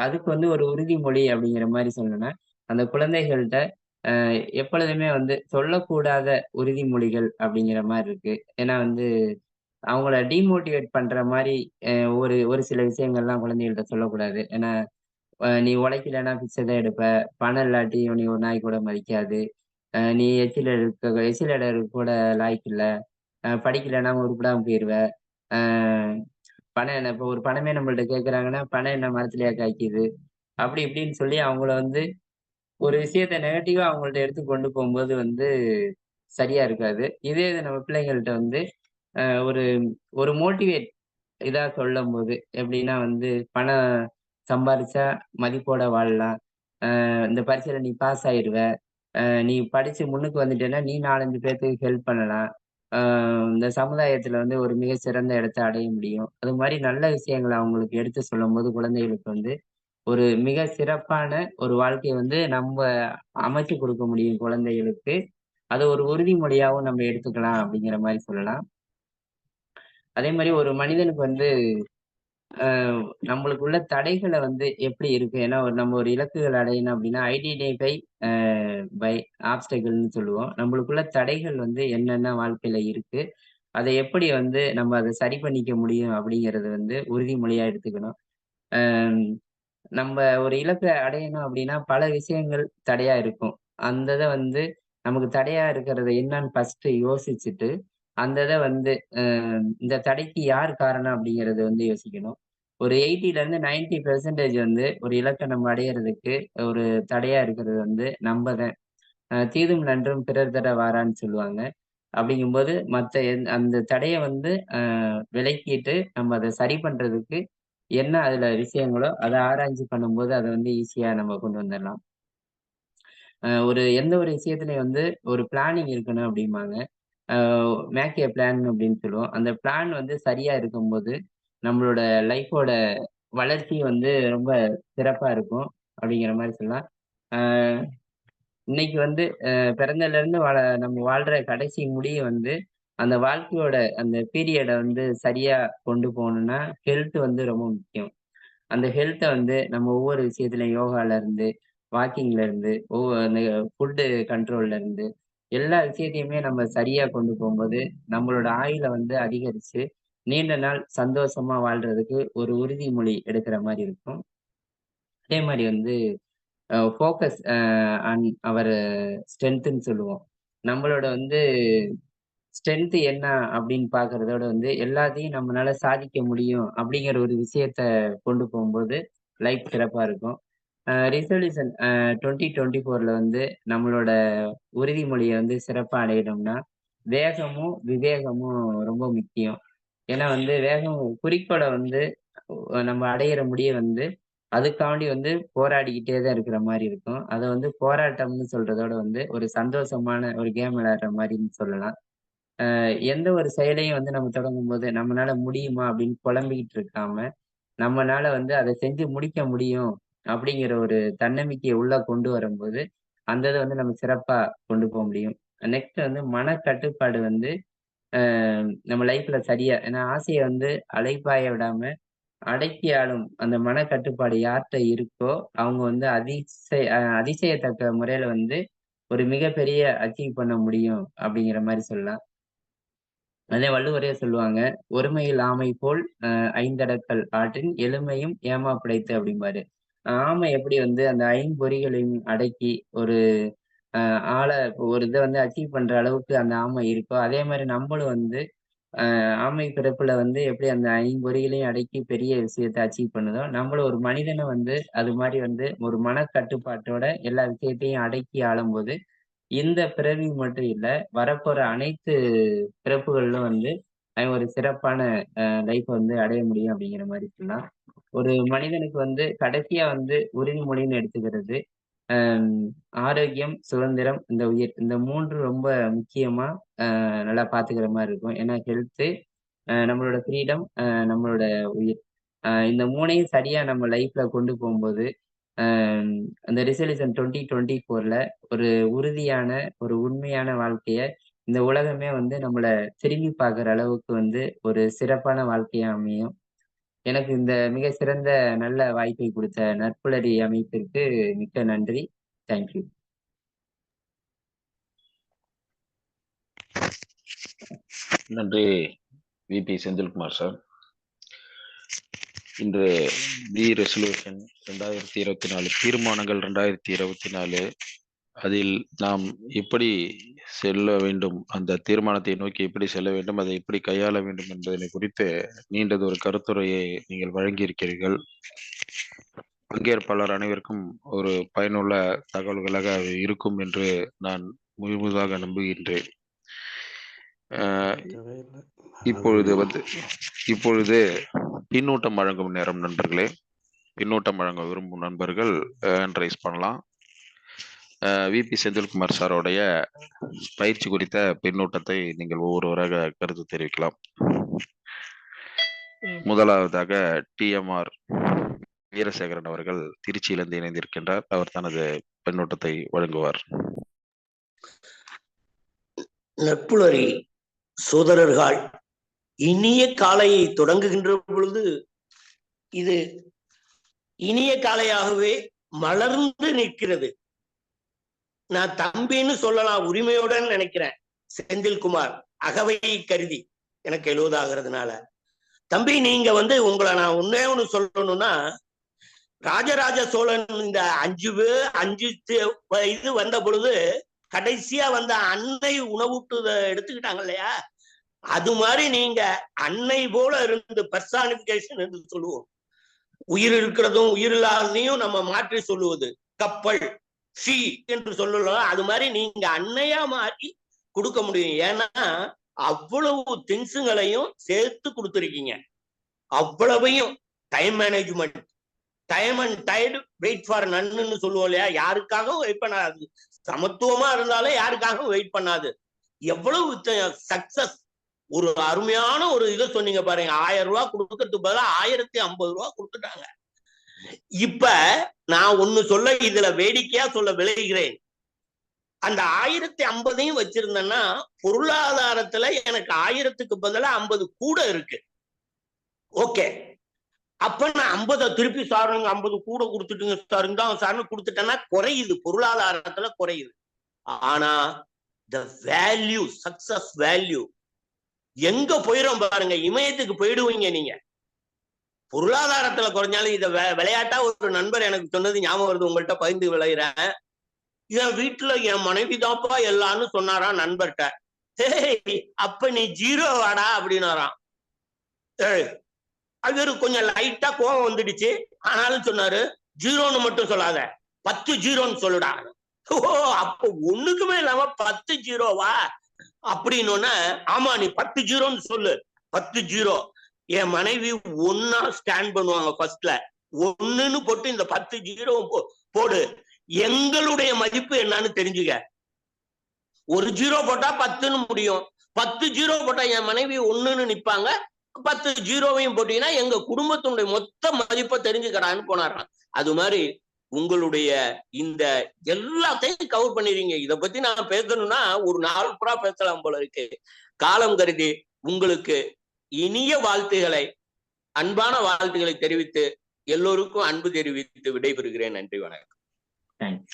அதுக்கு வந்து ஒரு உறுதிமொழி அப்படிங்கிற மாரி சொல்லணும்னா, அந்த குழந்தைகள்ட்ட எப்பொழுதுமே வந்து சொல்லக்கூடாத உறுதிமொழிகள் அப்படிங்கிற மாரி இருக்கு. ஏன்னா வந்து அவங்கள டிமோட்டிவேட் பண்ற மாரி ஒரு ஒரு சில விஷயங்கள்லாம் குழந்தைகள்ட்ட சொல்லக்கூடாது. ஏன்னா, "நீ உழைக்கலன்னா பிச்சை தான் எடுப்ப. பணம் இல்லாட்டி நீ ஒரு நாய் கூட மதிக்காது. நீ எச்சில் எடுக்க கூட லாயக்கு இல்ல. படிக்கலன்னா உருப்படாம போயிருவ. அ பணம் என்ன இப்போ ஒரு பணமே நம்மள்ட்ட கேட்கறாங்கன்னா, "பணம் என்ன மரத்திலயா காய்க்குது?" அப்படி இப்படின்னு சொல்லி அவங்கள வந்து ஒரு விஷயத்த நெகட்டிவா அவங்கள்ட்ட எடுத்து கொண்டு போம்போது வந்து சரியா இருக்காது. இதே இது நம்ம பிள்ளைங்கள்ட்ட வந்து ஒரு ஒரு மோட்டிவேட் இதா சொல்லும்போது, எப்படின்னா வந்து பணம் சம்பாரிச்சா மதிப்போட வாழலாம். இந்த பரீட்சையில நீ பாஸ் ஆயிருவ. நீ படிச்சு முன்னுக்கு வந்துட்டேன்னா, நீ 4, 5 பேத்துக்கு ஹெல்ப் பண்ணலாம். அ இந்த சமுதாயத்துல வந்து ஒரு மிக சிறந்த இடத்த அடைய முடியும். அது மாரி நல்ல விஷயங்கள அவங்களுக்கு எடுத்து சொல்லும்போது, குழந்தைகளுக்கு வந்து ஒரு மிக சிறப்பான ஒரு வாழ்க்கைய வந்து நம்ப அமைச்சு குடுக்க முடியும் குழந்தைகளுக்கு. அத ஒரு உறுதிமொழியாவும் நம்ம எடுத்துக்கலாம் அப்படிங்கிற மாரி சொல்லலாம். அதே மாரி ஒரு மனிதனுக்கு வந்து நம்மளுக்குள்ள தடைகளை வந்து எப்படி இருக்கு? ஏன்னா நம்ம ஒரு இலக்குகள் அடையணும் அப்படின்னா ஐடென்டிஃபை பை ஆப்ஸ்டக்கிள்னு சொல்லுவோம். நம்மளுக்குள்ள தடைகள் வந்து என்னென்ன வாழ்க்கையில இருக்கு? அதை எப்படி வந்து நம்ம அதை சரி பண்ணிக்க முடியும் அப்படிங்கிறது வந்து உறுதிமொழியா எடுத்துக்கணும். அம் நம்ம ஒரு இலக்க அடையணும் அப்படின்னா பல விஷயங்கள் தடையா இருக்கும். அந்த இத வந்து நமக்கு தடையா இருக்கிறது என்னன்னு ஃபர்ஸ்ட் யோசிச்சுட்டு, அந்த இத வந்து இந்த தடைக்கு யார் காரணம் அப்படிங்கிறத வந்து யோசிக்கணும். ஒரு 80ல இருந்து 90% வந்து ஒரு இலக்க நம்ம அடையறதுக்கு ஒரு தடையா இருக்கிறது வந்து நம்ம தான். தீதும் நன்றும் பிறர் தர வாரான்னு சொல்லுவாங்க. அப்படிங்கும்போது மத்த அந்த தடைய வந்து விலக்கிட்டு நம்ம அத சரி பண்றதுக்கு என்ன அதுல விஷயங்களோ அத ஆராய்ஞ்சு பண்ணும்போது அத வந்து ஈஸியா நம்ம கொண்டு வந்துரலாம். எந்த ஒரு விஷயத்துலயும் வந்து ஒரு பிளானிங் இருக்கணும் அப்படிம்பாங்க. அ மேக் எ பிளான் அப்படின்னு சொல்லுவோம். அந்த பிளான் வந்து சரியா இருக்கும்போது, நம்மளோட லைஃபோட வளர்ச்சி வந்து ரொம்ப சிறப்பா இருக்கும். அப்படிங்கிற மாரி சொல்லலாம். அ இன்னைக்கு வந்து பிறந்ததிலிருந்து நம்ம வாழ்ற கடைசி முடிய வந்து, அந்த வாழ்க்கையோட அந்த பீரியட வந்து சரியா கொண்டு போணும்னா, ஹெல்த் வந்து ரொம்ப முக்கியம். அந்த ஹெல்த்த வந்து நம்ம ஒவ்வொரு விஷயத்துலயும் யோகால இருந்து, வாக்கிங்ல இருந்து, அந்த ஃபுட்டு கண்ட்ரோல்ல இருந்து, எல்லா விஷயத்தையுமே நம்ம சரியா கொண்டு போம்போது, நம்மளோட ஆயுள வந்து அதிகரிச்சு, நீண்ட நாள் சந்தோஷமா வாழ்றதுக்கு ஒரு உறுதிமொழி எடுக்கிற மாரி இருக்கும். அதே மாரி வந்து ஃபோக்கஸ் ஆன் அவர் ஸ்ட்ரென்த்ன்னு சொல்லுவோம். நம்மளோட வந்து ஸ்ட்ரென்த் என்ன அப்படின்னு பார்க்கிறதோட வந்து, எல்லாத்தையும் நம்மனால சாதிக்க முடியும் அப்படிங்கிற ஒரு விஷயத்த கொண்டு போம்போது, லைஃப் சிறப்பா இருக்கும். ரிசல்யூஷன் 2024ல வந்து நம்மளோட உறுதிமொழிய வந்து சிறப்பா அடையணும்னா, வேகமும், விவேகமும் ரொம்ப முக்கியம். ஏன்னா வந்து வேகம் குறிக்கோள வந்து நம்ம அடையிற முடிய வந்து, அதுக்காண்டி வந்து போராடிக்கிட்டே தான் இருக்கிற மாரி இருக்கும். அத வந்து போராட்டம்னு சொல்றதோட வந்து, ஒரு சந்தோஷமான ஒரு கேம் விளையாடுற மாரின்னு சொல்லலாம். எந்த ஒரு செயலையும் வந்து நம்ம தொடங்கும்போது, நம்மனால முடியுமா அப்படின்னு புலம்பிக்கிட்டு இருக்காம, நம்மனால வந்து அத செஞ்சு முடிக்க முடியும் அப்படிங்கிற ஒரு தன்னம்பிக்கைய உள்ள கொண்டு வரும்போது, அந்த இத வந்து நம்ம சிறப்பா கொண்டு போ முடியும். நெக்ஸ்ட் வந்து மனக்கட்டுப்பாடு வந்து அ நம்ம லைஃப்ல சரியா ஏன்னா ஆசைய வந்து அலைப்பாய விடாம, அடக்கி ஆளும் அந்த மனக்கட்டுப்பாடு யார்ட்ட இருக்கோ, அவங்க வந்து அதிசயத்தக்க முறையில வந்து ஒரு மிகப்பெரிய அச்சீவ் பண்ண முடியும் அப்படிங்கிற மாரி சொல்லலாம். அதே வள்ளுவரே சொல்லுவாங்க, "ஒருமையில் ஆமை போல் ஐந்தடக்கல் ஆற்றின் எளிமையும் ஏமா பிழைத்து" அப்படிம்பாரு. ஆமை எப்படி வந்து அந்த ஐம்பொறிகளையும் அடக்கி ஒரு அ ஆள ஒரு இத வந்து அச்சீவ் பண்ற அளவுக்கு அந்த ஆமை இருக்கோ, அதே மாரி நம்மளும் வந்து ஆமை பிறப்புல வந்து எப்படி அந்த ஐம்பொறிகளையும் அடக்கி பெரிய விஷயத்த அச்சீவ் பண்ணுதோ, நம்மளும் ஒரு மனிதனும் வந்து அது மாரி வந்து ஒரு மனக்கட்டுப்பாட்டோட எல்லா விஷயத்தையும் அடக்கி ஆளும்போது, இந்த பிறவி மட்டும் இல்ல, வரப்போற அனைத்து பிறப்புகளிலும் வந்து அவன் ஒரு சிறப்பான லைஃப்ப வந்து அடைய முடியும் அப்படிங்கிற மாரி சொல்லலாம். ஒரு மனிதனுக்கு வந்து கடைசியா வந்து உறுதிமொழின்னு எடுத்துக்கிறது, அம் ஆரோக்கியம், சுதந்திரம், இந்த உயிர். இந்த 3 ரொம்ப முக்கியமா நல்லா பாத்துக்கிற மாரி இருக்கும். ஏன்னா ஹெல்த்து, நம்மளோட ஃப்ரீடம், நம்மளோட உயிர். இந்த 3யும் சரியா நம்ம லைஃப்ல கொண்டு போம்போது, அ அந்த ரிசல்யூஷன் 2024ல ஒரு உறுதியான, ஒரு உண்மையான வாழ்க்கைய இந்த உலகமே வந்து நம்மள திரும்பி பார்க்குற அளவுக்கு வந்து ஒரு சிறப்பான வாழ்க்கையா அமையும். எனக்கு இந்த மிக சிறந்த நல்ல வாய்ப்பை குடுத்த நட்புலரி அமைப்பிற்கு மிக்க நன்றி. Thank you. நன்றி விபி செந்தில்குமார் சார். இன்று ரெசல்யூஷன் 2024 தீர்மானங்கள் 2024 அதில் நாம் எப்படி செல்ல வேண்டும், அந்த தீர்மானத்தை நோக்கி எப்படி செல்ல வேண்டும், அதை எப்படி கையாள வேண்டும் என்பதனை குறித்து நீண்டது ஒரு கருத்துரையை நீங்கள் வழங்கியிருக்கிறீர்கள். பங்கேற்பாளர் அனைவருக்கும் ஒரு பயனுள்ள தகவல்களாக அது இருக்கும் என்று நான் முழுவதாக நம்புகின்றேன். இப்பொழுது பின்னூட்டம் வழங்கும் நேரம் நண்பர்களே. பின்னூட்டம் வழங்க விரும்பும் நண்பர்கள் ஹேண்ட் ரைஸ் பண்ணலாம். விபி செந்தில்குமார் சாரோடைய பயிற்சி குறித்த பின்னூட்டத்தை நீங்கள் ஒவ்வொருவராக கருத்து தெரிவிக்கலாம். முதலாவதாக டிஎம்ஆர் வீரசேகரன் அவர்கள் திருச்சியிலிருந்து இணைந்திருக்கின்றார். அவர் தனது பின்னூட்டத்தை வழங்குவார். நட்புலரி சோதரர்கள் இனிய காலையை தொடங்குகின்ற பொழுது இது இனிய காளையாகவே மலர்ந்து நிற்கிறது. நான் தம்பின்னு சொல்லலாம் உரிமையுடன் நினைக்கிறேன். செந்தில்குமார் அகவை கருதி எனக்கு 70 ஆகிறதுனால. தம்பி, நீங்க உங்களை நான் ஒன்னே ஒண்ணு சொல்லணும்னா, ராஜராஜ சோழன் இந்த 5 இது வந்த பொழுது கடைசியா அன்னை உணவூட்டு எடுத்துக்கிட்டாங்க இல்லையா, அது மாதிரி நீங்க அன்னை போல இருந்து பர்சானிபிகேஷன் என்று சொல்லுவோம். உயிர் இருக்கிறதும் உயிர் இல்லாததையும் நம்ம மாற்றி சொல்லுவது கப்பல் ஷீ என்று சொல்லலாம். அது மாதிரி நீங்க அன்னையா மாற்றி கொடுக்க முடியும். ஏன்னா அவ்வளவு திங்ஸுங்களையும் சேர்த்து கொடுத்துருக்கீங்க. அவ்வளவையும் time management, time and tide wait for none சொல்லுவோம் இல்லையா, யாருக்காகவும் வெயிட் பண்ணாது. சமத்துவமா இருந்தாலும் யாருக்காகவும் வெயிட் பண்ணாது. எவ்வளவு சக்சஸ். ஒரு அருமையான ஒரு இதை சொன்னீங்க பாருங்க. 1000 ரூபாய் கொடுக்கறதுக்கு பதிலா 1050 ரூபாய் கொடுத்துட்டாங்க. இப்ப நான் ஒண்ணு சொல்ல இதுல வேடிக்கையா சொல்ல விளைகிறேன். அந்த 1050 வச்சிருந்தேன்னா பொருளாதாரத்துல எனக்கு 1000க்கு பதிலா 50 கூட இருக்கு. ஓகே, அப்ப நான் 50 திருப்பி சாருங்க 50 கூட கொடுத்துட்டுங்க சாருங்க சார்னு கொடுத்துட்டேன்னா குறையுது, பொருளாதாரத்துல குறையுது. ஆனா த வேல்யூ, சக்சஸ் வேல்யூ எங்க போயிடும் பாருங்க. இமயத்துக்கு போயிடுவீங்க நீங்க. பொருளாதாரத்துல குறைஞ்சாலும் இத விளையாட்டா ஒரு நண்பர் எனக்கு சொன்னது ஞாபகம் வருது, உங்கள்கிட்ட பகிர்ந்து விளையிறேன். என் வீட்டுல என் மனைவி தான்ப்பா எல்லான்னு சொன்னாராம் நண்பர்கிட்ட. அப்ப நீ 0 வாடா அப்படின்னாராம். அவரு கொஞ்சம் லைட்டா கோவம் வந்துடுச்சு. ஆனாலும் சொன்னாரு, 0ன்னு மட்டும் சொல்லாத, 10 0ன்னு சொல்லுடா. ஓ, அப்ப ஒண்ணுக்குமே இல்லாம 10 0வா அப்படின்னு. ஆமா, நீ 10 0ன்னு சொல்லு. 10 0. என் மனைவி 1 ஸ்டாண்ட் பண்ணுவாங்க. ஃபர்ஸ்ட்ல 1ன்னு போட்டு இந்த 10 0 போடு. எங்களுடைய மதிப்பு என்னன்னு தெரிஞ்சுக்க. 1 0 போட்டா 10ன்னு முடியும். 10 0 போட்டா என் மனைவி 1ன்னு நிப்பாங்க. 10 0வையும் போட்டீங்கன்னா எங்க குடும்பத்தினுடைய மொத்த மதிப்பை தெரிஞ்சுக்கிறான்னு போனாராம். அது மாதிரி உங்களுடைய இந்த எல்லாத்தையும் கவர் பண்ணிடுறீங்க. இதை பத்தி நான் பேசணும்னா ஒரு நாள் பூரா பேசலாம் போல இருக்கு. காலம் கருதி உங்களுக்கு இனிய வாழ்த்துக்களை, அன்பான வாழ்த்துக்களை தெரிவித்து எல்லோருக்கும் அன்பு தெரிவித்து விடைபெறுகிறேன். நன்றி, வணக்கம்.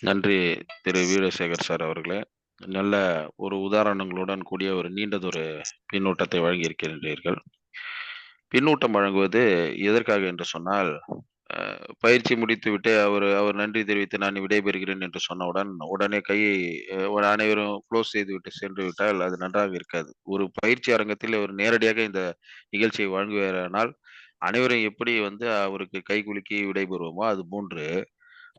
நன்றி திரு வீரசேகர் சார் அவர்களே. நல்ல ஒரு உதாரணங்களுடன் கூடிய ஒரு நீண்டதொரு பின்னூட்டத்தை வழங்கியிருக்கின்றீர்கள். பின்னூட்டம் வழங்குவது எதற்காக என்று சொன்னால், பயிற்சி முடித்து விட்டு அவர் நன்றி தெரிவித்து நான் விடைபெறுகிறேன் என்று சொன்னவுடன் உடனே கையை அனைவரும் க்ளோஸ் செய்து விட்டு சென்று விட்டால் அது நன்றாக இருக்காது. ஒரு பயிற்சி அரங்கத்தில் அவர் நேரடியாக இந்த நிகழ்ச்சியை வழங்குவாரானால் அனைவரும் எப்படி அவருக்கு கை குலுக்கி விடைபெறுவோமோ அது போன்று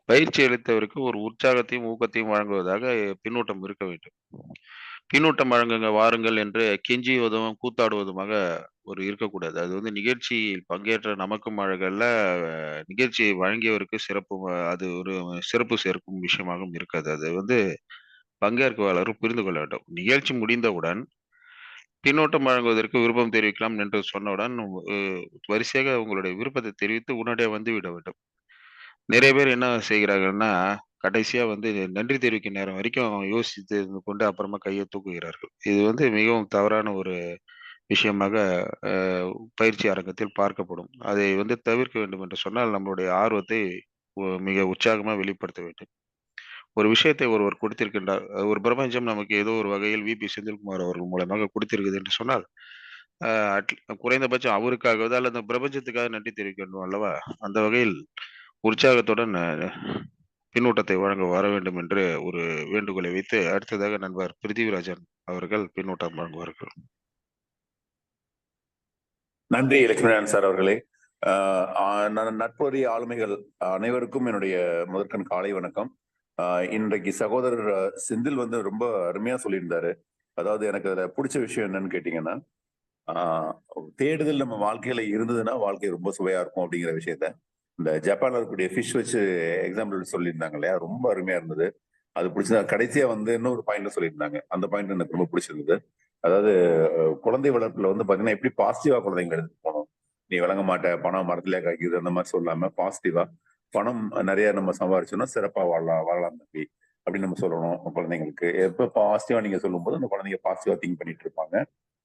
பயிற்சி அளித்தவருக்கு ஒரு உற்சாகத்தையும் ஊக்கத்தையும் வழங்குவதாக பின்னூட்டம் இருக்க வேண்டும். பின்னூட்டம் வழங்குங்க வாருங்கள் என்று கெஞ்சிவதும் கூத்தாடுவதுமாக ஒரு இருக்கக்கூடாது. அது நிகழ்ச்சியில் பங்கேற்ற நமக்கும் அழகல்ல, நிகழ்ச்சியை வழங்கியவருக்கு சிறப்பு, அது ஒரு சிறப்பு சேர்க்கும் விஷயமாகவும் இருக்காது. அது பங்கேற்பாளரும் புரிந்து கொள்ள வேண்டும். நிகழ்ச்சி முடிந்தவுடன் பின்னூட்டம் வழங்குவதற்கு விருப்பம் தெரிவிக்கலாம் என்று சொன்னவுடன் வரிசையாக உங்களுடைய விருப்பத்தை தெரிவித்து உடனடியாக வந்துவிட வேண்டும். நிறைய பேர் என்ன செய்கிறார்கள்னா, கடைசியா நன்றி தெரிவிக்கும் நேரம் வரைக்கும் யோசித்து இருந்து கொண்டு அப்புறமா கையை தூக்குகிறார்கள். இது மிகவும் தவறான ஒரு விஷயமாக பயிற்சி அரங்கத்தில் பார்க்கப்படும். அதை தவிர்க்க வேண்டும் என்று சொன்னால் நம்மளுடைய ஆர்வத்தை மிக உற்சாகமா வெளிப்படுத்த வேண்டும். ஒரு விஷயத்தை ஒருவர் கொடுத்திருக்கின்றார், ஒரு பிரபஞ்சம் நமக்கு ஏதோ ஒரு வகையில் விபி செந்தில்குமார் அவர்கள் மூலமாக கொடுத்திருக்குது என்று சொன்னால், குறைந்தபட்சம் அவருக்காகவது அல்லது அந்த பிரபஞ்சத்துக்காக நன்றி தெரிவிக்க வேண்டும் அல்லவா? அந்த வகையில் உற்சாகத்துடன் பின்னூட்டத்தை வழங்க வர வேண்டும் என்று ஒரு வேண்டுகோளை வைத்து அடுத்ததாக நண்பர் பிருத்திவிராஜன் அவர்கள் பின்னூட்டம் வழங்குவார்கள். நன்றி லட்சுமிநாராயணன் சார் அவர்களே. நட்புறி ஆளுமைகள் அனைவருக்கும் என்னுடைய முதற்கண் காலை வணக்கம். இன்றைக்கு சகோதரர் செந்தில் ரொம்ப அருமையா சொல்லியிருந்தாரு. அதாவது எனக்கு அதுல பிடிச்ச விஷயம் என்னன்னு கேட்டீங்கன்னா, தேடுதல் நம்ம வாழ்க்கையில இருந்ததுன்னா வாழ்க்கை ரொம்ப சுவையா இருக்கும் அப்படிங்கிற விஷயத்த இந்த ஜப்பான்ல இருக்கக்கூடிய ஃபிஷ் வச்சு எக்ஸாம்பிள் சொல்லியிருந்தாங்க இல்லையா, ரொம்ப அருமையா இருந்தது. அது பிடிச்சது. கடைசியா இன்னொரு பாயிண்ட் சொல்லியிருந்தாங்க, அந்த பாயிண்ட் எனக்கு ரொம்ப பிடிச்சிருந்தது. அதாவது குழந்தை வளர்ப்புல பாத்தீங்கன்னா எப்படி பாசிட்டிவா குழந்தைங்க எடுத்துட்டு போகணும். நீ விளங்க மாட்ட, பணம் மரத்திலே காய்க்குது அந்த மாதிரி சொல்லாம பாசிட்டிவா பணம் நிறைய நம்ம சம்பாரிச்சோம்னா சிறப்பா வாழலாம் தம்பி அப்படின்னு நம்ம சொல்லணும் குழந்தைங்களுக்கு. எப்ப பாசிட்டிவா நீங்க சொல்லும் போது அந்த குழந்தைங்க பாசிட்டிவா திங்க் பண்ணிட்டு இருப்பாங்க,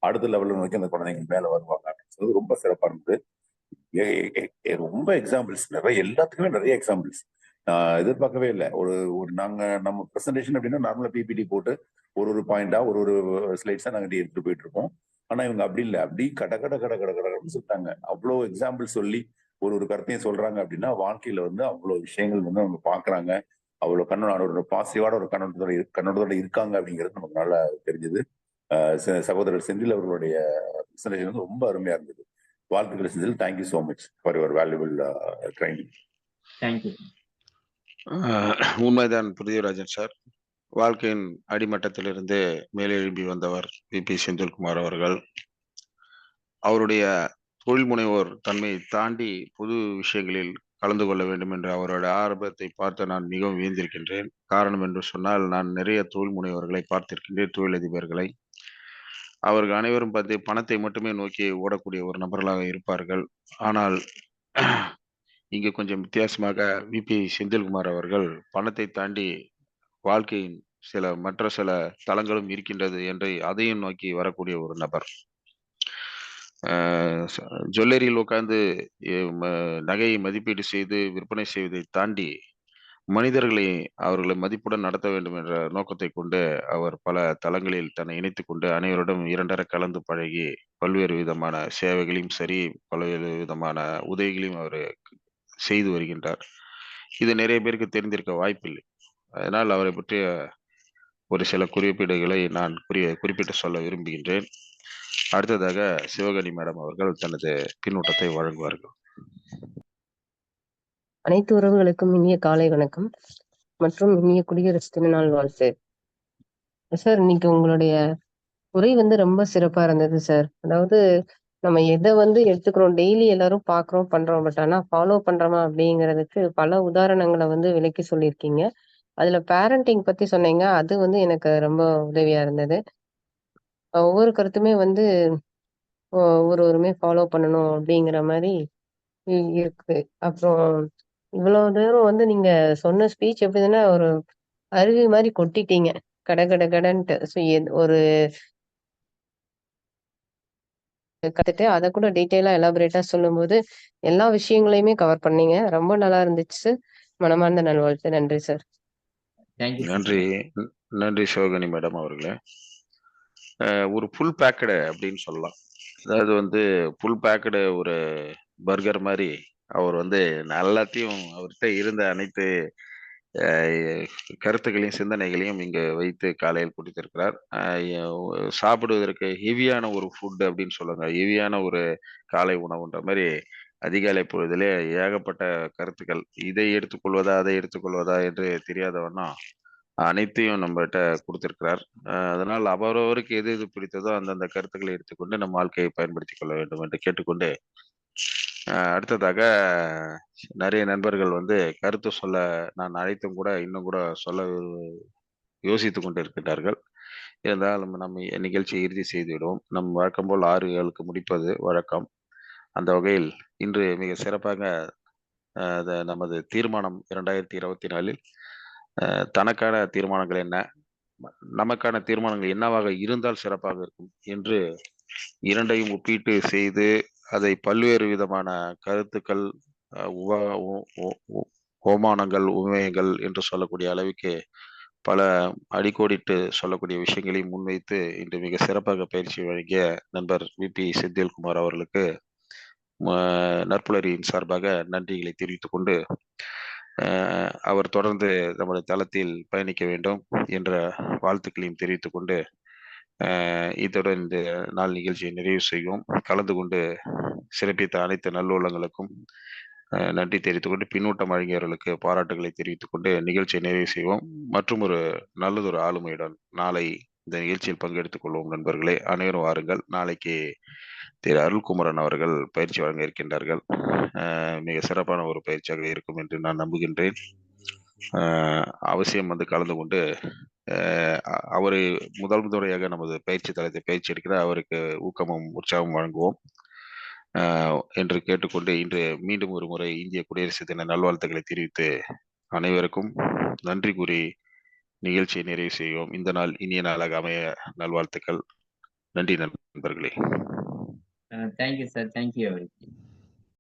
அடுத்த லெவல்ல நோக்கி அந்த குழந்தைங்க மேல வருவாங்க அப்படின்னு சொல்றது ரொம்ப சிறப்பா இருந்தது. ரொம்ப எக்ஸாம்பிள்ஸ் நிறைய, எல்லாத்துக்குமே நிறைய எக்ஸாம்பிள்ஸ். நான் எதிர்பார்க்கவே இல்லை. நம்ம ப்ரெசன்டேஷன் அப்படின்னா நார்மலா பிபிடி போட்டு ஒரு பாயிண்டா ஒரு ஸ்லைட்ஸா நாங்க எடுத்துட்டு போயிட்டு இருப்போம். ஆனா இவங்க அப்படி இல்லை, அப்படி கட கட கட கட கடன்னு சொல்லிட்டாங்க. அவ்வளோ எக்ஸாம்பிள் சொல்லி ஒரு கருத்தையும் சொல்றாங்க அப்படின்னா வாழ்க்கையில அவ்வளவு விஷயங்கள் அவங்க பாக்குறாங்க. அவ்வளவு கண்ணோட பாசிட்டிவான ஒரு கண்ணோட்டத்தோட இருக்காங்க அப்படிங்கிறது நமக்கு நல்லா தெரிஞ்சது. சகோதரர் செந்தில் அவர்களுடைய ப்ரெசன்டேஷன் ரொம்ப அருமையா இருந்தது. வாழ்த்துக்கள் Senthil. Thank you so much for your valuable training. Thank you. உண்மைதான் பிருத்திவிராஜன் சார். வாழ்க்கையின் அடிமட்டத்திலிருந்து மேலெழும்பி வந்தவர் விபி செந்தில்குமார் அவர்கள். அவருடைய தொழில் முனைவோர் தன்மையை தாண்டி புது விஷயங்களில் கலந்து கொள்ள வேண்டும் என்ற அவருடைய ஆரம்பத்தை பார்த்து நான் மிகவும் வியந்திருக்கின்றேன். காரணம் என்று சொன்னால், நான் நிறைய தொழில் முனைவர்களை பார்த்திருக்கின்றேன், தொழிலதிபர்களை. அவர்கள் அனைவரும் பார்த்து பணத்தை மட்டுமே நோக்கி ஓடக்கூடிய ஒரு நபர்களாக இருப்பார்கள். ஆனால் இங்கு கொஞ்சம் வித்தியாசமாக விபி செந்தில்குமார் அவர்கள் பணத்தை தாண்டி வாழ்க்கையின் மற்ற சில தளங்களும் இருக்கின்றது என்று அதையும் நோக்கி வரக்கூடிய ஒரு நபர். ஜுவல்லரியில் உட்கார்ந்து நகையை மதிப்பீடு செய்து விற்பனை செய்வதை தாண்டி மனிதர்களை அவர்களை மதிப்புடன் நடத்த வேண்டும் என்ற நோக்கத்தை கொண்டு அவர் பல தளங்களில் தன்னை இணைத்துக் கொண்டு அனைவரிடம் இரண்டர கலந்து பழகி பல்வேறு விதமான சேவைகளையும் சரி, பல்வேறு விதமான உதவிகளையும் அவர் செய்து வருகின்றார். இது நிறைய பேருக்கு தெரிந்திருக்க வாய்ப்பில்லை. அதனால் அவரை பற்றிய ஒரு சில குறிப்பீடுகளை நான் குறிப்பிட்டு சொல்ல விரும்புகின்றேன். அடுத்ததாக சிவகணி மேடம் அவர்கள் தனது பின்னூட்டத்தை வழங்குவார்கள். அனைத்து உறவுகளுக்கும் இனிய காலை வணக்கம் மற்றும் இனிய குடியரசு திருநாள் வாழ்த்து. சார், இன்னைக்கு உங்களுடைய உரை ரொம்ப சிறப்பா இருந்தது சார். அதாவது நம்ம எதை எடுத்துக்கிறோம், டெய்லி எல்லாரும் பாக்குறோம் பண்றோம், பட் ஆனா ஃபாலோ பண்றோமா அப்படிங்கிறதுக்கு பல உதாரணங்களை விளக்கி சொல்லியிருக்கீங்க. அதுல பேரண்டிங் பத்தி சொன்னீங்க, அது எனக்கு ரொம்ப உதவியா இருந்தது. ஒவ்வொரு கருத்துமே ஒருவருமே ஃபாலோ பண்ணணும் அப்படிங்கிற மாதிரி இருக்கு. அப்புறம் இவ்வளவு தூரம் நீங்க சொன்ன ஸ்பீச் எப்படின்னா ஒரு அருவி மாதிரி கொட்டிட்டீங்க, கட கட கடன்ட்டு. ஒரு கத்துட்டு அதை கூட டீட்டெயிலா எலாபரேட்டா சொல்லும்போது எல்லா விஷயங்களையுமே கவர் பண்ணீங்க. ரொம்ப நல்லா இருந்துச்சு. மனமார்ந்த நல்வாழ்த்து. நன்றி சார். நன்றி. நன்றி சிவகணி மேடம் அவர்களே. ஒரு ஃபுல் பேக்கடு அப்படின்னு சொல்லலாம். அதாவது ஃபுல் பேக்கடு ஒரு பர்கர் மாதிரி அவர் எல்லாத்தையும் அவர்கிட்ட இருந்த அனைத்து கருத்துக்களையும் சிந்தனைகளையும் இங்கு வைத்து காலையில் கொடுத்திருக்கிறார். சாப்பிடுவதற்கு ஹெவியான ஒரு ஃபுட் அப்படின்னு சொல்லுங்க, ஹெவியான ஒரு காலை உணவுன்ற மாதிரி அதிகாலை பொழுதிலே ஏகப்பட்ட கருத்துக்கள். இதை எடுத்துக்கொள்வதா அதை எடுத்துக்கொள்வதா என்று தெரியாதவண்ணா அனைத்தையும் நம்மகிட்ட கொடுத்திருக்கிறார். அதனால் அவரவருக்கு எது எது பிடித்ததோ அந்தந்த கருத்துக்களை எடுத்துக்கொண்டு நம் வாழ்க்கையை பயன்படுத்திக் கொள்ள வேண்டும் என்று கேட்டுக்கொண்டு, அடுத்ததாக நிறைய நண்பர்கள் கருத்து சொல்ல நான் அழைத்தும் கூட இன்னும் கூட சொல்ல யோசித்து கொண்டு இருக்கின்றார்கள். இருந்தாலும் நம்ம நிகழ்ச்சியை இறுதி செய்துவிடுவோம். நம் வழக்கம் போல் 6-7க்கு முடிப்பது வழக்கம். அந்த வகையில் இன்று மிக சிறப்பாக நமது தீர்மானம் 2024 தனக்கான தீர்மானங்கள் என்ன, நமக்கான தீர்மானங்கள் என்னவாக இருந்தால் சிறப்பாக இருக்கும் என்று இரண்டையும் ஒப்பீட்டு செய்து அதை பல்வேறு விதமான கருத்துக்கள், ஓமானங்கள், உண்மையங்கள் என்று சொல்லக்கூடிய அளவுக்கு பல அடிக்கோடிட்டு சொல்லக்கூடிய விஷயங்களை முன்வைத்து இன்று மிக சிறப்பாக பயிற்சி வழங்கிய நண்பர் விபி செந்தில்குமார் அவர்களுக்கு நற்புலரியின் சார்பாக நன்றிகளை தெரிவித்துக் கொண்டு, அவர் தொடர்ந்து நமது தளத்தில் பயணிக்க வேண்டும் என்ற வாழ்த்துக்களையும் தெரிவித்துக் கொண்டு இத்துடன் இந்த நாள் நிகழ்ச்சியை நிறைவு செய்வோம். கலந்து கொண்டு சிறப்பித்த அனைத்து நல்லுள்ளங்களுக்கும் நன்றி தெரிவித்துக் கொண்டு, பின்னூட்டம் வழங்கியவர்களுக்கு பாராட்டுகளை தெரிவித்துக் கொண்டு நிகழ்ச்சியை நிறைவு செய்வோம். மற்றும் ஒரு நல்லதொரு ஆளுமையுடன் நாளை இந்த நிகழ்ச்சியில் பங்கெடுத்துக் கொள்வோம். நண்பர்களே, அனைவரும் வாருங்கள். நாளைக்கு திரு அருள்குமரன் அவர்கள் பயிற்சி வழங்க இருக்கின்றார்கள். மிக சிறப்பான ஒரு பயிற்சியாக இருக்கும் என்று நான் நம்புகின்றேன். அவசியம் கலந்து கொண்டு அவரை முதல் முறையாக நமது பயிற்சி தளத்தை பயிற்சி எடுக்கிற அவருக்கு ஊக்கமும் உற்சாகம் வழங்குவோம் என்று கேட்டுக்கொண்டு, இன்று மீண்டும் ஒரு முறை இந்திய குடியரசு தின நல்வாழ்த்துக்களை தெரிவித்து அனைவருக்கும் நன்றி கூறி நிகழ்ச்சியை நிறைவு செய்வோம். இந்த நாள் இனிய நாளாக அமைய நல்வாழ்த்துக்கள். நன்றி நண்பர்களே. Thank you sir. தேங்க்யூ.